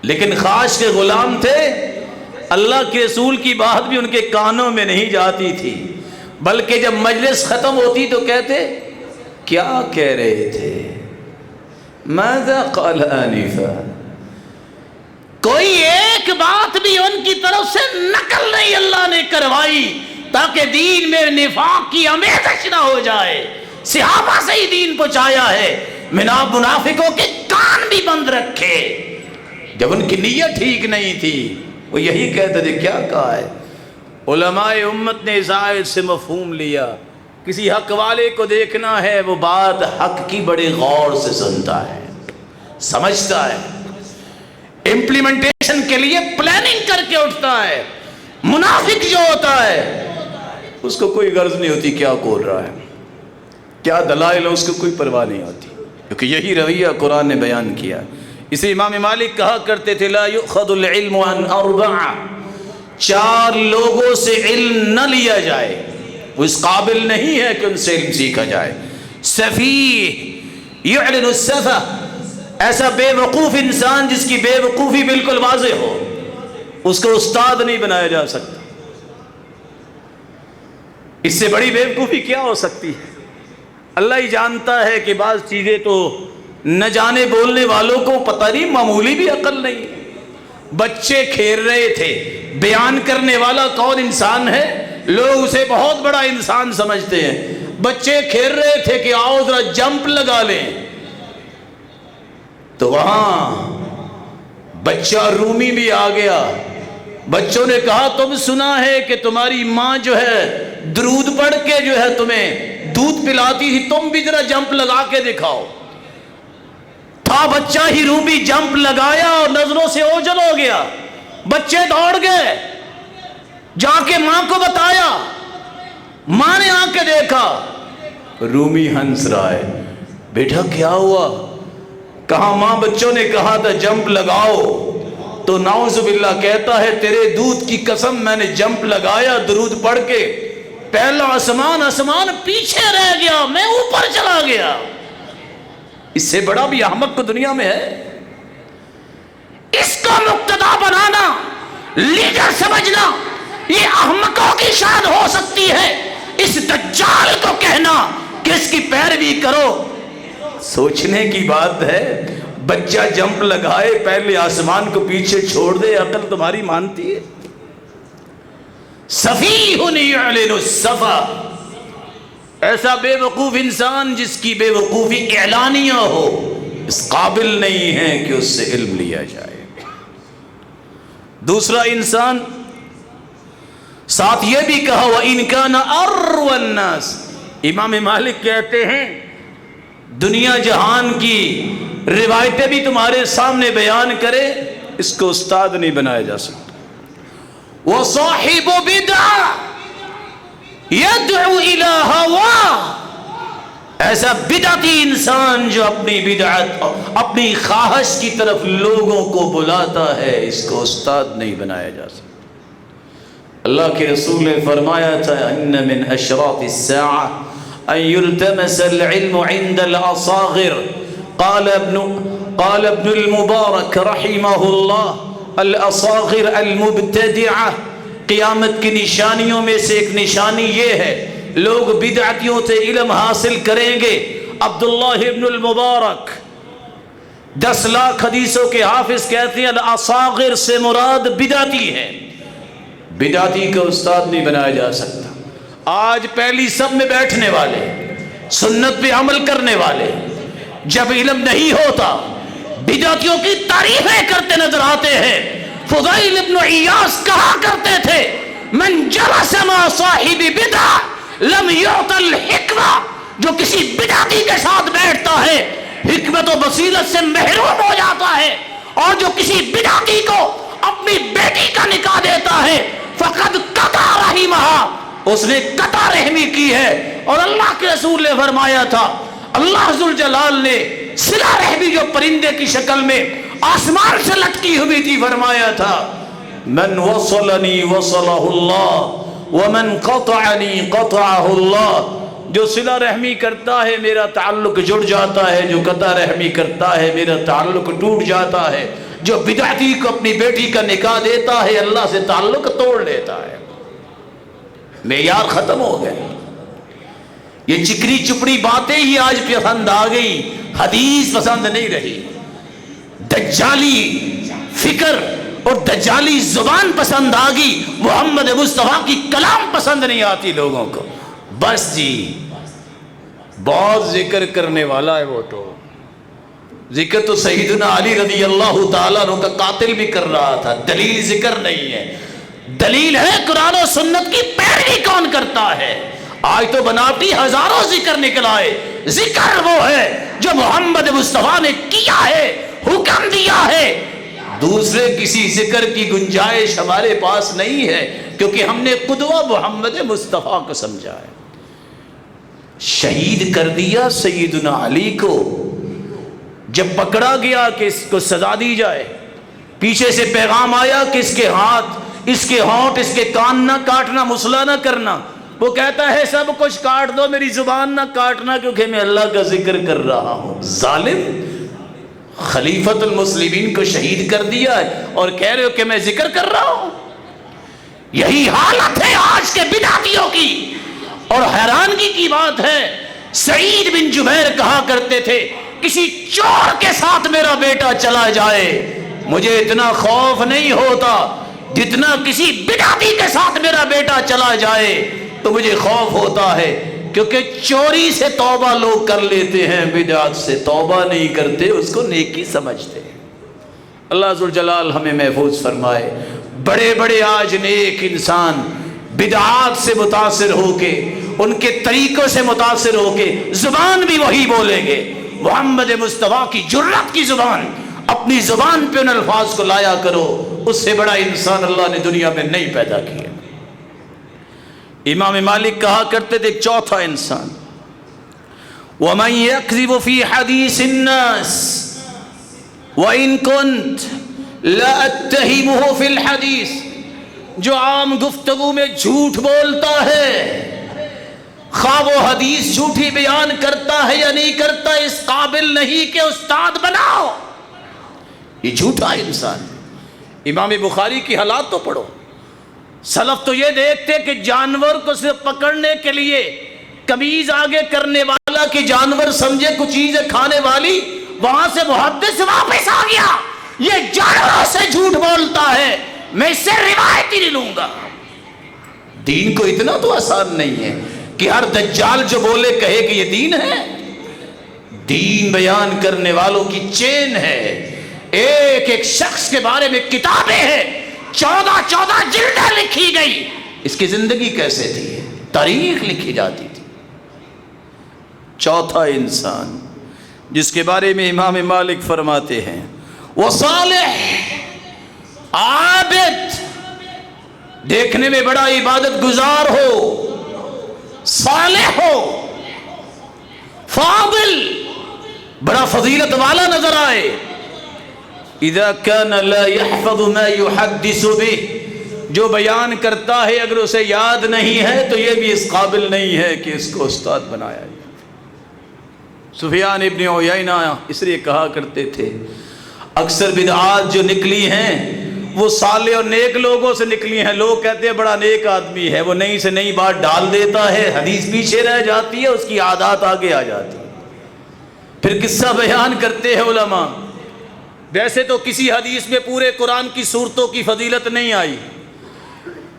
لیکن خواہش کے غلام تھے، اللہ کے رسول کی بات بھی ان کے کانوں میں نہیں جاتی تھی، بلکہ جب مجلس ختم ہوتی تو کہتے کیا کہہ رہے تھے، ماذا قال آنفا، کوئی ایک بات بھی ان کی طرف سے نقل نہیں اللہ نے کروائی، تاکہ دین میں نفاق کی آمیزش نہ ہو جائے۔ صحابہ سے ہی دین پہنچایا ہے، منافقوں کے کان بھی بند رکھے، جب ان کی نیت ٹھیک نہیں تھی وہ یہی کہتے تھے کیا کہا ہے۔ علماء امت نے اس آیت سے مفہوم لیا، کسی حق والے کو دیکھنا ہے وہ بات حق کی بڑے غور سے سنتا ہے، سمجھتا ہے، امپلیمنٹیشن کے لیے پلاننگ کر کے اٹھتا ہے۔ منافق جو ہوتا ہے اس کو کوئی غرض نہیں ہوتی کیا بول رہا ہے، کیا دلائل ہے، اس کو کوئی پرواہ نہیں ہوتی، کیونکہ یہی رویہ قرآن نے بیان کیا۔ اسے امام مالک کہا کرتے تھے لا یؤخذ العلم عن 4، 4 لوگوں سے علم نہ لیا جائے، وہ اس قابل نہیں ہے کہ ان سے علم سیکھا جائے۔ سفیہ یعلن السفہ، ایسا بے وقوف انسان جس کی بے وقوفی بالکل واضح ہو، اس کو استاد نہیں بنایا جا سکتا۔ اس سے بڑی بے وقوفی کیا ہو سکتی ہے؟ اللہ ہی جانتا ہے کہ بعض چیزیں تو نہ جانے بولنے والوں کو پتہ نہیں، معمولی بھی عقل نہیں۔ بچے کھیل رہے تھے، بیان کرنے والا کون انسان ہے؟ لوگ اسے بہت بڑا انسان سمجھتے ہیں۔ بچے کھیل رہے تھے کہ آؤ ذرا جمپ لگا لیں، تو وہاں بچہ رومی بھی آ گیا۔ بچوں نے کہا تم سنا ہے کہ تمہاری ماں جو ہے درود پڑھ کے جو ہے تمہیں دودھ پلاتی تھی، تم بھی ذرا جمپ لگا کے دکھاؤ۔ تھا بچہ ہی روبی جمپ لگایا اور نظروں سے اوجھل ہو گیا. بچے دوڑ گئے, جا کے ماں کو بتایا. ماں نے آ کے دیکھا رومی ہنس رہا ہے. بیٹا کیا ہوا؟ کہا ماں بچوں نے کہا تھا جمپ لگاؤ, تو نعوذ باللہ کہتا ہے تیرے دودھ کی قسم میں نے جمپ لگایا درود پڑھ کے, پہلا آسمان پیچھے رہ گیا, میں اوپر چلا گیا. اس سے بڑا بھی احمق کو دنیا میں ہے؟ اس کو مقتدا بنانا, لیڈر سمجھنا, یہ احمقوں کی شان ہو سکتی ہے. اس دجال کو کہنا کہ اس کی پیروی کرو, سوچنے کی بات ہے. بچہ جمپ لگائے, پہلے آسمان کو پیچھے چھوڑ دے, عقل تمہاری مانتی ہے؟ سفیہ یعلن السفہ, ایسا بے وقوف انسان جس کی بے وقوفی اعلانیہ ہو, اس قابل نہیں ہے کہ اس سے علم لیا جائے. دوسرا انسان ساتھ یہ بھی کہا وَإِنْ كَانَ أَرْوَ النَّاسِ, امام مالک کہتے ہیں دنیا جہان کی روایتیں بھی تمہارے سامنے بیان کرے, اس کو استاد نہیں بنایا جا سکتا. وَصَاحِبُ بِدْعَةٍ يَدْعُو إِلَىٰ هَوَاهُ, ایسا بدعتی انسان جو اپنی بدعت اپنی خواہش کی طرف لوگوں کو بلاتا ہے, اس کو استاد نہیں بنایا جا سکتا. اللہ کے رسول نے فرمایا تھا ان من اشراط الساعة ان يلتمس العلم عند الاصاغر. قال ابن المبارک رحمہ اللہ الاصاغر المبتدعة, قیامت کی نشانیوں میں سے ایک نشانی یہ ہے لوگ بدعتیوں سے علم حاصل کریں گے. عبداللہ ابن المبارک 10 لاکھ حدیثوں کے حافظ کہتے ہیں الاصاغر سے مراد بدعتی ہے. بدعتی کا استاد نہیں بنایا جا سکتا. آج پہلی سب میں بیٹھنے والے, سنت پہ عمل کرنے والے, جب علم نہیں ہوتا بدعتیوں کی تعریفیں کرتے نظر آتے ہیں. فضیل ابن عیاض کہا کرتے تھے من جلس مع صاحب بدعہ لم یعط الحکمہ, جو کسی بدعتی کے ساتھ بیٹھتا ہے حکمت و بصیرت سے محروم ہو جاتا ہے. اور جو کسی بدعتی کو اپنی بیٹی کا نکاح دیتا ہے فقد قطع رحمہا, اس نے قطع رحمی کی ہے. اور اللہ کے رسول نے فرمایا تھا, اللہ ذوالجلال نے صلہ رحمی جو پرندے کی شکل میں آسمان سے لٹکی ہوئی تھی فرمایا تھا من وصلنی وصلہ اللہ ومن قطعنی قطعہ اللہ, جو صلہ رحمی کرتا ہے میرا تعلق جڑ جاتا ہے, جو قطع رحمی کرتا ہے میرا تعلق ٹوٹ جاتا ہے. جو بدعتی کو اپنی بیٹی کا نکاح دیتا ہے اللہ سے تعلق توڑ لیتا ہے. معیار ختم ہو گئے. یہ چکری چپڑی باتیں ہی آج پسند آ گئی, حدیث پسند نہیں رہی. دجالی فکر اور دجالی زبان پسند آ گئی, محمد مصطفیٰ کی کلام پسند نہیں آتی لوگوں کو. بس جی بہت ذکر کرنے والا ہے وہ, تو ذکر تو سیدنا علی رضی اللہ تعالیٰ عنہ کا قاتل بھی کر رہا تھا. دلیل ذکر نہیں ہے, دلیل ہے قرآن و سنت کی پیروی کون کرتا ہے. آج تو بناوٹی ہزاروں ذکر نکل آئے. ذکر وہ ہے جو محمد مصطفیٰ نے کیا ہے, حکم دیا ہے. دوسرے کسی ذکر کی گنجائش ہمارے پاس نہیں ہے کیونکہ ہم نے قدوہ محمد مصطفیٰ کو سمجھا ہے. شہید کر دیا سیدنا علی کو, جب پکڑا گیا کہ اس کو سزا دی جائے, پیچھے سے پیغام آیا کہ اس کے ہاتھ, اس کے ہونٹ, اس کے کان نہ کاٹنا, مسئلہ نہ کرنا. وہ کہتا ہے سب کچھ کاٹ دو, میری زبان نہ کاٹنا کیونکہ میں اللہ کا ذکر کر رہا ہوں. ظالم, خلیفۃ المسلمین کو شہید کر دیا ہے اور کہہ رہے ہو کہ میں ذکر کر رہا ہوں. یہی حالت ہے آج کے بدعتیوں کی. اور حیرانگی کی بات ہے, سعید بن جبیر کہا کرتے تھے کسی چور کے ساتھ میرا بیٹا چلا جائے مجھے اتنا خوف نہیں ہوتا جتنا کسی بدعتی کے ساتھ میرا بیٹا چلا جائے تو مجھے خوف ہوتا ہے. کیونکہ چوری سے توبہ لوگ کر لیتے ہیں, بدعت سے توبہ نہیں کرتے, اس کو نیکی سمجھتے ہیں. اللہ ذوالجلال ہمیں محفوظ فرمائے. بڑے بڑے آج نیک انسان بدعات سے متاثر ہو کے, ان کے طریقوں سے متاثر ہو کے زبان بھی وہی بولیں گے, محمد مصطفیٰ کی جرات کی زبان، اپنی زبان پہ ان الفاظ کو لایا کرو، اس سے بڑا انسان اللہ نے دنیا میں نہیں پیدا کیا۔ امام مالک کہا کرتے تھے ایک چوتھا انسان، وَمَنْ يَكْذِبُ فِي حَدِيثِ النَّاسِ وَإِن كُنْتَ لَأَتَّهِمُهُ فِي الْحَدِيثِ، جو عام گفتگو میں جھوٹ بولتا ہے، خواہ وہ حدیث جھوٹی بیان کرتا ہے یا نہیں کرتا، اس قابل نہیں کہ استاد بناؤ، یہ جھوٹا انسان۔ امام بخاری کی حالات تو پڑھو، سلف تو یہ دیکھتے کہ جانور کو صرف پکڑنے کے لیے قمیض آگے کرنے والا کہ جانور سمجھے کچھ چیزیں کھانے والی، وہاں سے محدث واپس آ گیا، یہ جانوروں سے جھوٹ بولتا ہے، میں اس سے روایت ہی نہیں لوں گا۔ دین کو اتنا تو آسان نہیں ہے کہ ہر دجال جو بولے کہے کہ یہ دین ہے۔ دین بیان کرنے والوں کی چین ہے، ایک ایک شخص کے بارے میں کتابیں ہیں، 14 جلدیں لکھی گئی، اس کی زندگی کیسے تھی، تاریخ لکھی جاتی تھی۔ چوتھا انسان جس کے بارے میں امام مالک فرماتے ہیں، وہ صالح عابد، دیکھنے میں بڑا عبادت گزار ہو، صالح ہو، فاضل، بڑا فضیلت والا نظر آئے، اذا كان لا يحفظ ما يحدث به، جو بیان کرتا ہے اگر اسے یاد نہیں ہے تو یہ بھی اس قابل نہیں ہے کہ اس کو استاد بنایا جائے۔ سفیان ابن عیینہ اس لیے کہا کرتے تھے اکثر بدعات جو نکلی ہیں وہ صالح اور نیک لوگوں سے نکلی ہیں۔ لوگ کہتے ہیں بڑا نیک آدمی ہے، وہ نئی سے نئی بات ڈال دیتا ہے، حدیث پیچھے رہ جاتی ہے، اس کی عادات آگے آ جاتی ہے۔ پھر قصہ بیان کرتے ہیں علماء، ویسے تو کسی حدیث میں پورے قرآن کی سورتوں کی فضیلت نہیں آئی،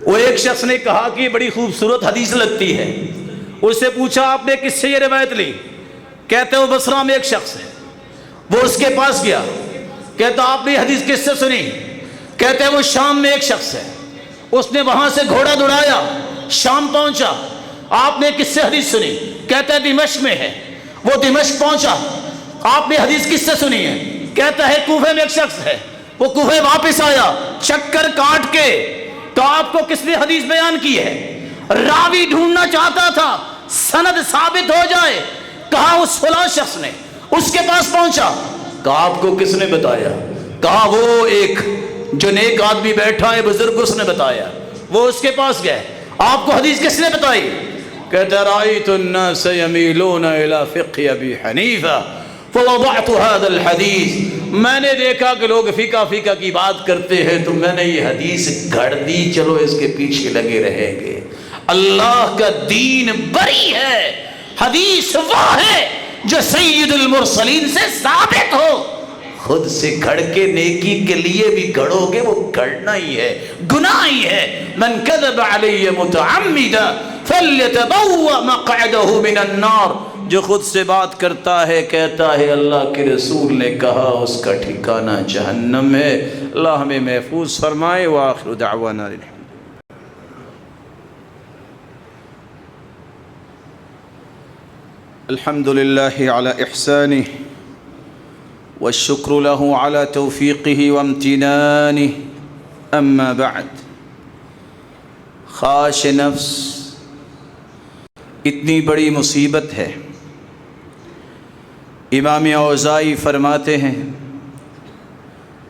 وہ ایک شخص نے کہا کہ بڑی خوبصورت حدیث لگتی ہے، اس سے پوچھا آپ نے کس سے یہ روایت لی؟ کہتے وہ بصرہ میں ایک شخص ہے، وہ اس کے پاس گیا، کہتا آپ نے حدیث کس سے سنی؟ کہتے وہ شام میں ایک شخص ہے، اس نے وہاں سے گھوڑا دوڑایا، شام پہنچا، آپ نے کس سے حدیث سنی؟ کہتا ہے دمشق میں ہے، وہ دمشق پہنچا، آپ نے حدیث کس سے سنی ہے؟ کہتا ہے کوفے میں ایک شخص ہے، وہ کوفے واپس آیا چکر کاٹ کے، تو آپ کو کس نے حدیث بیان کی ہے؟ راوی ڈھونڈنا چاہتا تھا، سند ثابت ہو جائے، کہا اس فلاں شخص نے، اس کے پاس پہنچا، کہا آپ کو کس نے بتایا؟ کہا وہ ایک جو نیک آدمی بیٹھا ہے بزرگ، اس نے بتایا۔ وہ اس کے پاس گئے، آپ کو حدیث کس نے بتائی؟ کہتا رأیت الناس یمیلون الی فقہ ابی حنیفہ فوضعت هذا الحدیث، میں نے دیکھا کہ لوگ فقہ کی بات کرتے ہیں تو میں نے یہ حدیث گھڑ دی، چلو اس کے پیچھے لگے رہیں گے۔ اللہ کا دین بری ہے، حدیث وہ ہے جو سید المرسلین سے ثابت ہو، خود سے گھڑ کے نیکی کے لیے بھی گھڑو گے وہ گھڑنا ہی ہے، گناہ ہی ہے۔ من کذب علی متعمدا فلیتبوأ مقعدہ من النار، جو خود سے بات کرتا ہے کہتا ہے اللہ کے رسول نے کہا اس کا ٹھکانہ جہنم ہے۔ اللہ ہمیں محفوظ فرمائے۔ وآخر دعوانا الحمد للہ علی احسانہ والشکر له على توفیقہ وامتنانہ، اما بعد۔ خواش نفس اتنی بڑی مصیبت ہے۔ امام اوزاعی فرماتے ہیں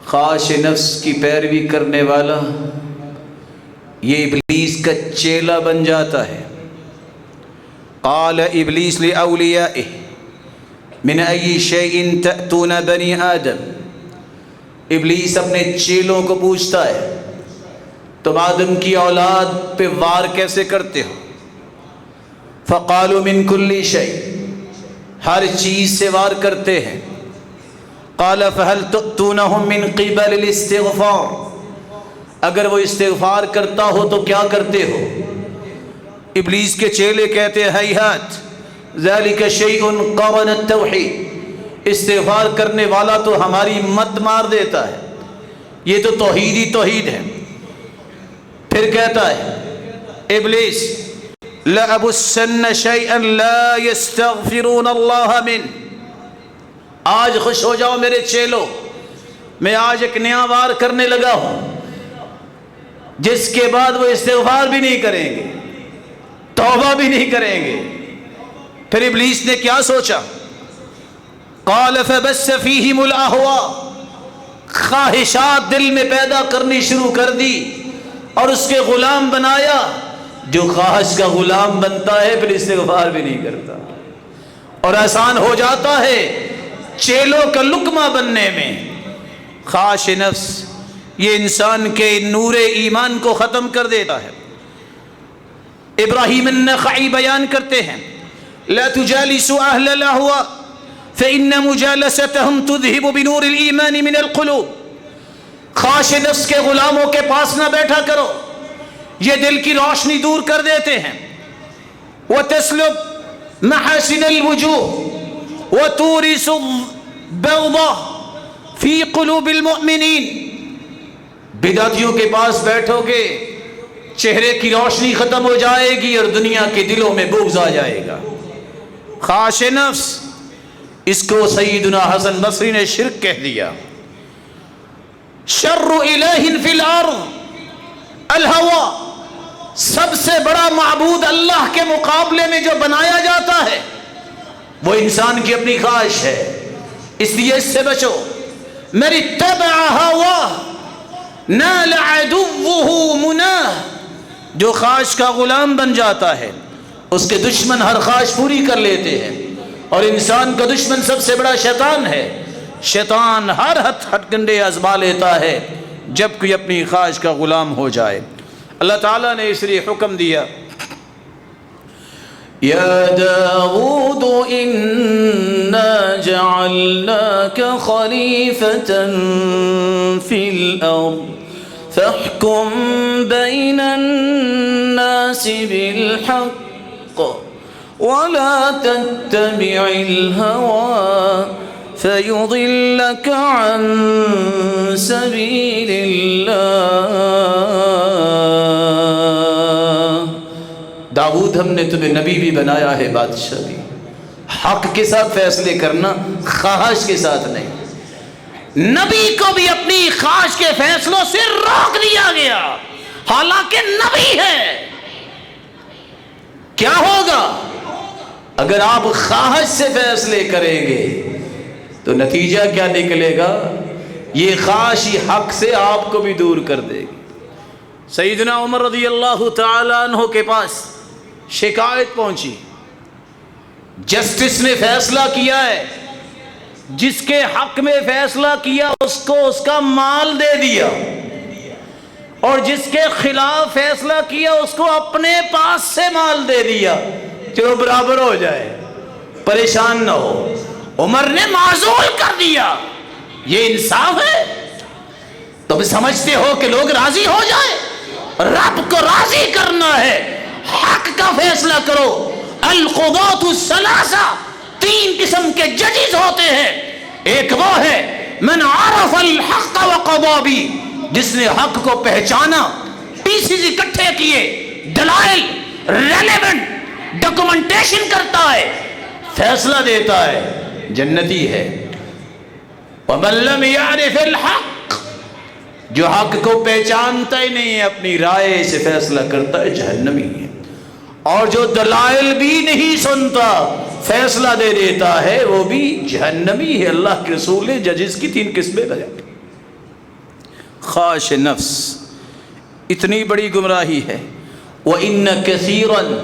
خواش نفس کی پیروی کرنے والا یہ ابلیس کا چیلا بن جاتا ہے۔ قال ابلیس لاولیائہ من ای شیء تأتون بنی آدم، ابلیس اپنے چیلوں کو پوچھتا ہے تم آدم کی اولاد پہ وار کیسے کرتے ہو؟ فقالوا من کل شیء، ہر چیز سے وار کرتے ہیں۔ قال فهل تؤتونهم من قبل الاستغفار، اگر وہ استغفار کرتا ہو تو کیا کرتے ہو؟ ابلیس کے چیلے کہتے ہیں ہیہات ذالک شیء قرن التوحید، استغفار کرنے والا تو ہماری مت مار دیتا ہے، یہ تو توحید ہی توحید ہے۔ پھر کہتا ہے ابلیس لَأَبُسَّنَّ شَيْئًا لَا يَسْتَغْفِرُونَ اللَّهَ مِنْ، آج خوش ہو جاؤ میرے چیلو، میں آج ایک نیا وار کرنے لگا ہوں جس کے بعد وہ استغفار بھی نہیں کریں گے، توبہ بھی نہیں کریں گے۔ پھر ابلیس نے کیا سوچا؟ قال فبث فیہم الاہواء، خواہشات دل میں پیدا کرنی شروع کر دی اور اس کے غلام بنایا۔ جو خواہش کا غلام بنتا ہے پھر استغفار بھی نہیں کرتا، اور آسان ہو جاتا ہے چیلوں کا لقمہ بننے میں۔ خواہش نفس یہ انسان کے نور ایمان کو ختم کر دیتا ہے۔ ابراہیم النخعی بیان کرتے ہیں لا تجالسوا اہل الاہواء فإن مجالستهم تذهب بنور الایمان من القلوب۔ خواہش نفس کے غلاموں کے پاس نہ بیٹھا کرو، یہ دل کی روشنی دور کر دیتے ہیں۔ وتسلب محاسن الوجوه وتورث البغضاء فی قلوب المؤمنین۔ بدعتیوں کے پاس بیٹھو گے چہرے کی روشنی ختم ہو جائے گی اور دنیا کے دلوں میں بغض آ جائے گا۔ خواہش نفس، اس کو سیدنا حسن بصری نے شرک کہہ دیا۔ شر الہ فی الارض الہوا، سب سے بڑا معبود اللہ کے مقابلے میں جو بنایا جاتا ہے وہ انسان کی اپنی خواہش ہے، اس لیے اس سے بچو۔ من اتبع ہواہ نال عدوہ مناہ، جو خواہش کا غلام بن جاتا ہے اس کے دشمن ہر خواہش پوری کر لیتے ہیں، اور انسان کا دشمن سب سے بڑا شیطان ہے۔ شیطان ہر ہتھ کنڈے آزما لیتا ہے جب کوئی اپنی خواہش کا غلام ہو جائے۔ اللہ تعالیٰ نے اس لیے حکم دیا یا داود انا جعلناک خلیفۃ فی الارض فاحکم بین الناس بالحق ولا تتبع الهوى فيضلك عن سبيل الله۔ داؤد ہم نے تمہیں نبی بھی بنایا ہے، بادشاہ بھی۔ حق کے ساتھ فیصلے کرنا، خواہش کے ساتھ نہیں۔ نبی کو بھی اپنی خواہش کے فیصلوں سے روک دیا گیا، حالانکہ نبی ہے۔ کیا ہوگا اگر آپ خواہش سے فیصلے کریں گے تو نتیجہ کیا نکلے گا؟ یہ خواہش ہی حق سے آپ کو بھی دور کر دے گی۔ سیدنا عمر رضی اللہ تعالیٰ عنہ کے پاس شکایت پہنچی، جسٹس نے فیصلہ کیا ہے، جس کے حق میں فیصلہ کیا اس کو اس کا مال دے دیا، اور جس کے خلاف فیصلہ کیا اس کو اپنے پاس سے مال دے دیا، چلو برابر ہو جائے، پریشان نہ ہو۔ عمر نے معزول کر دیا۔ یہ انصاف ہے؟ تم سمجھتے ہو کہ لوگ راضی ہو جائیں؟ رب کو راضی کرنا ہے، حق کا فیصلہ کرو۔ القضاة الثلاثہ، تین قسم کے ججز ہوتے ہیں۔ ایک وہ ہے من عرف الحق وقضى به، جس نے حق کو پہچانا، پیسز اکٹھے کیے، دلائل ریلیونٹ ڈاکومنٹیشن کرتا ہے، فیصلہ دیتا ہے، جنتی ہے۔ ومن لم يعرف الحق، جو حق کو پہچانتا ہی نہیں ہے، اپنی رائے سے فیصلہ کرتا ہے، جہنمی ہے۔ اور جو دلائل بھی نہیں سنتا، فیصلہ دے دیتا ہے، وہ بھی جہنمی ہے۔ اللہ کے رسول نے ججز کی تین قسمیں بیان کی۔ خواہش نفس اتنی بڑی گمراہی ہے۔ وَإِنَّ كَثِيرًا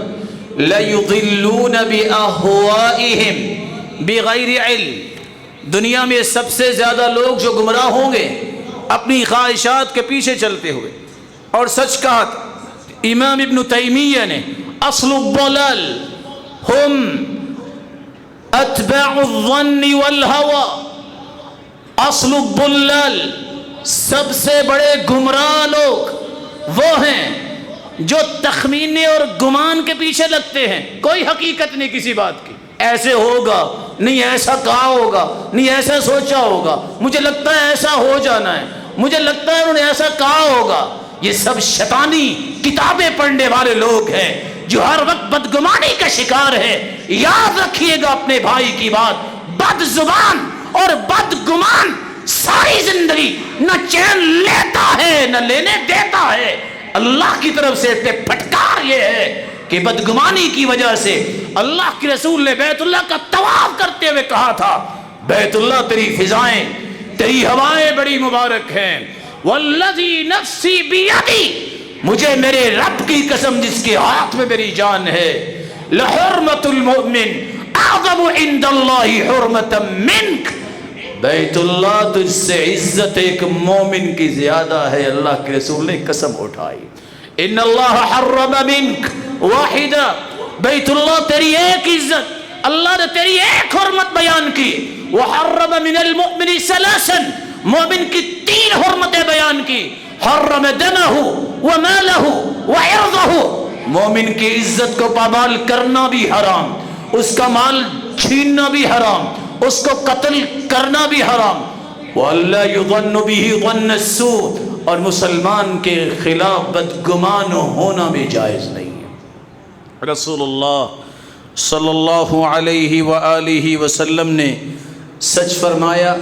لَيُضِلُّونَ بِأَهْوَائِهِمْ بِغَيْرِ عِلْمٍ، دنیا میں سب سے زیادہ لوگ جو گمراہ ہوں گے اپنی خواہشات کے پیچھے چلتے ہوئے۔ اور سچ کہا امام ابن تیمیہ نے، اصل الضلال ہم اتباع الظن والہوى، اصل الضلال، سب سے بڑے گمراہ لوگ وہ ہیں جو تخمینے اور گمان کے پیچھے لگتے ہیں، کوئی حقیقت نہیں کسی بات کی۔ ایسے ہوگا نہیں، ایسا کہا ہوگا نہیں، ایسا سوچا ہوگا، مجھے لگتا ہے ایسا ہو جانا ہے، مجھے لگتا ہے انہوں نے ایسا کہا ہوگا۔ یہ سب شیطانی کتابیں پڑھنے والے لوگ ہیں جو ہر وقت بدگمانی کا شکار ہے۔ یاد رکھیے گا اپنے بھائی کی بات، بد زبان اور بدگمان ساری زندگی نہ چین لیتا ہے نہ لینے دیتا ہے. اللہ کی طرف سے پھٹکار یہ ہے کہ بدگمانی کی وجہ سے اللہ کے رسول نے بیت اللہ کا طواف کرتے ہوئے کہا تھا بیت اللہ تیری فضائیں تیری ہوائیں بڑی مبارک ہیں. والذی نفسی بیدی مجھے میرے رب کی قسم جس کے ہاتھ میں میری جان ہے لحرمت المؤمن اعظم عند اللہ حرمتا منک بیت اللہ تجھ سے عزت ایک مومن کی زیادہ ہے. اللہ کے رسول نے قسم اٹھائی ان اللہ حرم منک واحدہ بیت اللہ تیری ایک عزت اللہ نے تیری ایک حرمت بیان کی. وحرم من المؤمن ثلاثا مومن کی 3 حرمتیں بیان کی. حرم دمہ ومالہ وعرضہ مومن کی عزت کو پامال کرنا بھی حرام اس کا مال چھیننا بھی حرام اس کو قتل کرنا بھی حرام. وَأَلَّا يُظَنُّ بِهِ ظَنَّ السُّوءِ اور مسلمان کے خلاف بدگمان ہونا بھی جائز نہیں ہے. رسول اللہ صلی اللہ علیہ وآلہ وسلم نے سچ فرمایا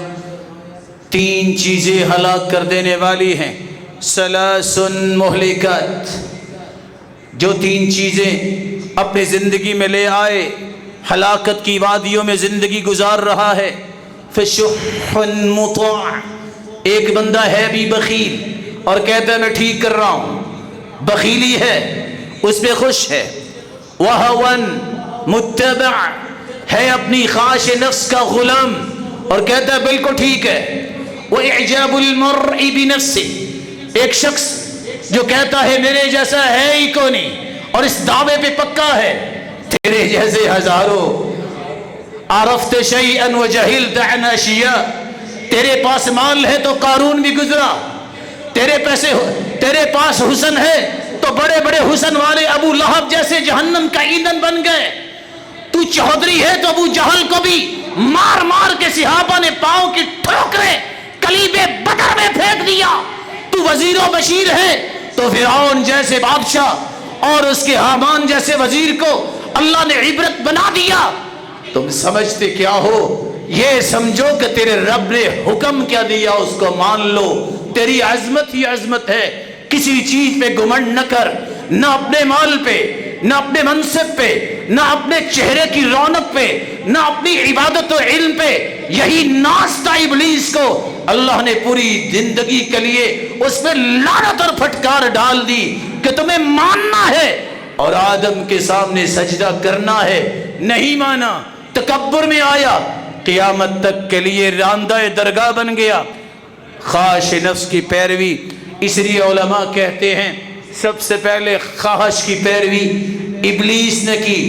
3 چیزیں ہلاک کر دینے والی ہیں. ثلاث مہلکات جو 3 چیزیں اپنی زندگی میں لے آئے ہلاکت کی وادیوں میں زندگی گزار رہا ہے. فشح مطاع ایک بندہ ہے بھی بخیل اور کہتا ہے میں ٹھیک کر رہا ہوں بخیلی ہے اس پہ خوش ہے. وہون متبع ہے اپنی خواہش نفس کا غلام اور کہتا ہے بالکل ٹھیک ہے. وإعجاب المرء بنفسه ایک شخص جو کہتا ہے میرے جیسا ہے ہی کو نہیں اور اس دعوے پہ پکا ہے تیرے جیسے ہزاروں عرفت شیئا وجہلت عن اشیاء تیرے پاس مال ہے تو قارون بھی گزرا تیرے پاس حسن ہے تو بڑے بڑے حسن والے ابو لہب جیسے جہنم کا ایندھن بن گئے. تو چودھری ہے تو ابو جہل کو بھی مار مار کے صحابہ نے پاؤں کی ٹھوکریں کلیب بدر میں پھینک دیا. تو وزیر و بشیر ہے تو فرعون جیسے بادشاہ اور اس کے حامان جیسے وزیر کو اللہ نے عبرت بنا دیا. تم سمجھتے کیا ہو یہ سمجھو کہ تیرے رب نے حکم کیا دیا اس کو مان لو. تیری عظمت ہی عظمت ہے. کسی چیز پہ گھمنڈ نہ کر نہ اپنے مال پہ نہ اپنے منصب پہ نہ اپنے چہرے کی رونق پہ نہ اپنی عبادت و علم پہ. یہی ناز تھا ابلیس کو اللہ نے پوری زندگی کے لیے اس پہ لعنت اور پھٹکار ڈال دی کہ تمہیں ماننا ہے اور آدم کے سامنے سجدہ کرنا ہے. نہیں مانا تکبر میں آیا قیامت تک کے لیے راندہ درگاہ بن گیا. خواہش نفس کی پیروی اس لیے علماء کہتے ہیں سب سے پہلے خواہش کی پیروی ابلیس نے کی.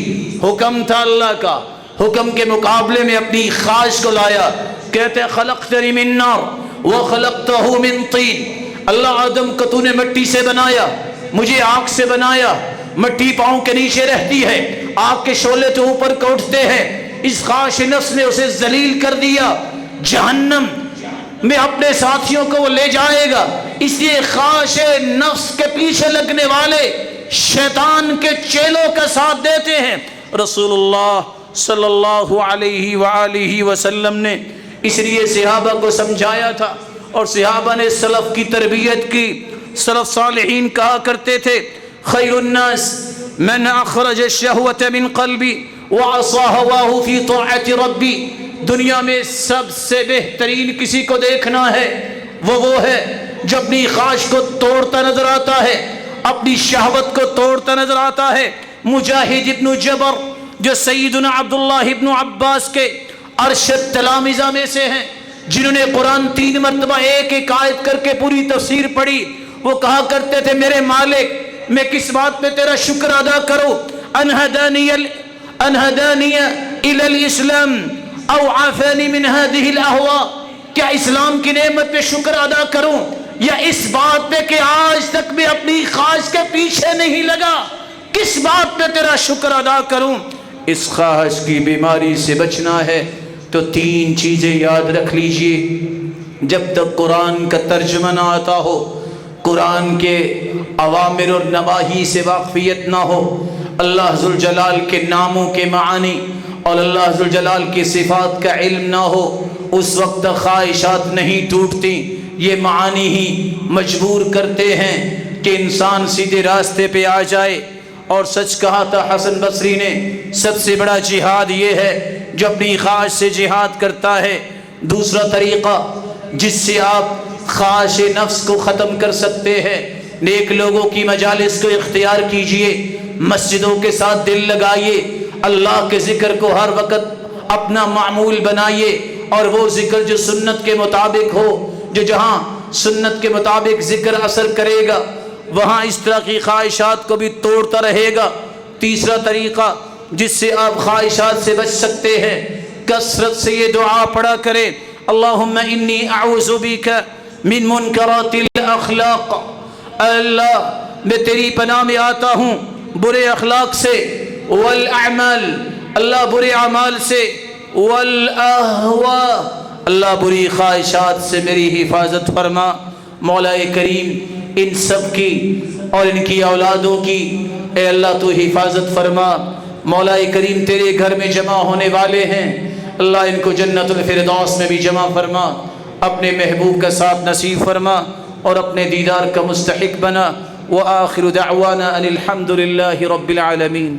حکم تھا اللہ کا حکم کے مقابلے میں اپنی خواہش کو لایا. کہتے خلقتنی من نار وخلقتہ من طین اللہ آدم کو تو نے مٹی سے بنایا مجھے آگ سے بنایا. مٹی پاؤں کے نیچے رہتی ہے آگ کے شعلے تو اوپر کو اٹھتے ہیں. اس خواہش نفس نے اسے ذلیل کر دیا. جہنم میں اپنے ساتھیوں کو وہ لے جائے گا. اس لیے خواہش نفس کے پیچھے لگنے والے شیطان کے چیلوں کا ساتھ دیتے ہیں. رسول اللہ صلی اللہ علیہ وآلہ وسلم نے اس لیے صحابہ کو سمجھایا تھا اور صحابہ نے سلف کی تربیت کی. سلف صالحین کہا کرتے تھے خیر الناس من اخرج الشہوة من قلبی وعصا ہواہ فی طاعت ربی. دنیا میں سب سے بہترین کسی کو دیکھنا ہے وہ ہے جو اپنی خواہش کو توڑتا نظر آتا ہے اپنی شہوت کو توڑتا نظر آتا ہے. مجاہد ابن جبر جو سیدنا عبداللہ ابن عباس کے ارشد تلامذہ میں سے ہیں جنہوں نے قرآن 3 مرتبہ ایک آیت کر کے پوری تفسیر پڑھی وہ کہا کرتے تھے میرے مالک میں کس بات پہ تیرا شکر ادا کروں. انہدانی الی الاسلام او عافانی من هذه الاهواء کیا اسلام کی نعمت پہ شکر ادا کروں یا اس بات پہ کہ آج تک میں اپنی خواہش کے پیچھے نہیں لگا. کس بات پہ تیرا شکر ادا کروں. اس خواہش کی بیماری سے بچنا ہے تو 3 چیزیں یاد رکھ لیجئے. جب تک قرآن کا ترجمہ نہ آتا ہو قرآن کے اوامر اور نواہی سے واقفیت نہ ہو اللہ ذوالجلال کے ناموں کے معانی اور اللہ ذوالجلال کی صفات کا علم نہ ہو اس وقت تک خواہشات نہیں ٹوٹتی. یہ معانی ہی مجبور کرتے ہیں کہ انسان سیدھے راستے پہ آ جائے. اور سچ کہا تھا حسن بصری نے، سب سے بڑا جہاد یہ ہے جو اپنی خواہش سے جہاد کرتا ہے. دوسرا طریقہ جس سے آپ خواہش نفس کو ختم کر سکتے ہیں، نیک لوگوں کی مجالس کو اختیار کیجئے، مسجدوں کے ساتھ دل لگائیے، اللہ کے ذکر کو ہر وقت اپنا معمول بنائیے، اور وہ ذکر جو سنت کے مطابق ہو، جو جہاں سنت کے مطابق ذکر اثر کرے گا وہاں اس طرح کی خواہشات کو بھی توڑتا رہے گا. تیسرا طریقہ جس سے آپ خواہشات سے بچ سکتے ہیں، کثرت سے یہ دعا پڑھا کریں، اللہم انی اعوذ بک من منکرات الاخلاق. اللہ میں تیری پناہ میں آتا ہوں برے اخلاق سے، والاعمال اللہ برے اعمال سے، والاہواء اللہ بری خواہشات سے میری حفاظت فرما. مولا کریم ان سب کی اور ان کی اولادوں کی اے اللہ تو حفاظت فرما. مولا کریم تیرے گھر میں جمع ہونے والے ہیں، اللہ ان کو جنت الفردوس میں بھی جمع فرما، اپنے محبوب کا ساتھ نصیب فرما اور اپنے دیدار کا مستحق بنا. وآخر دعوانا ان الحمد للہ رب العالمین.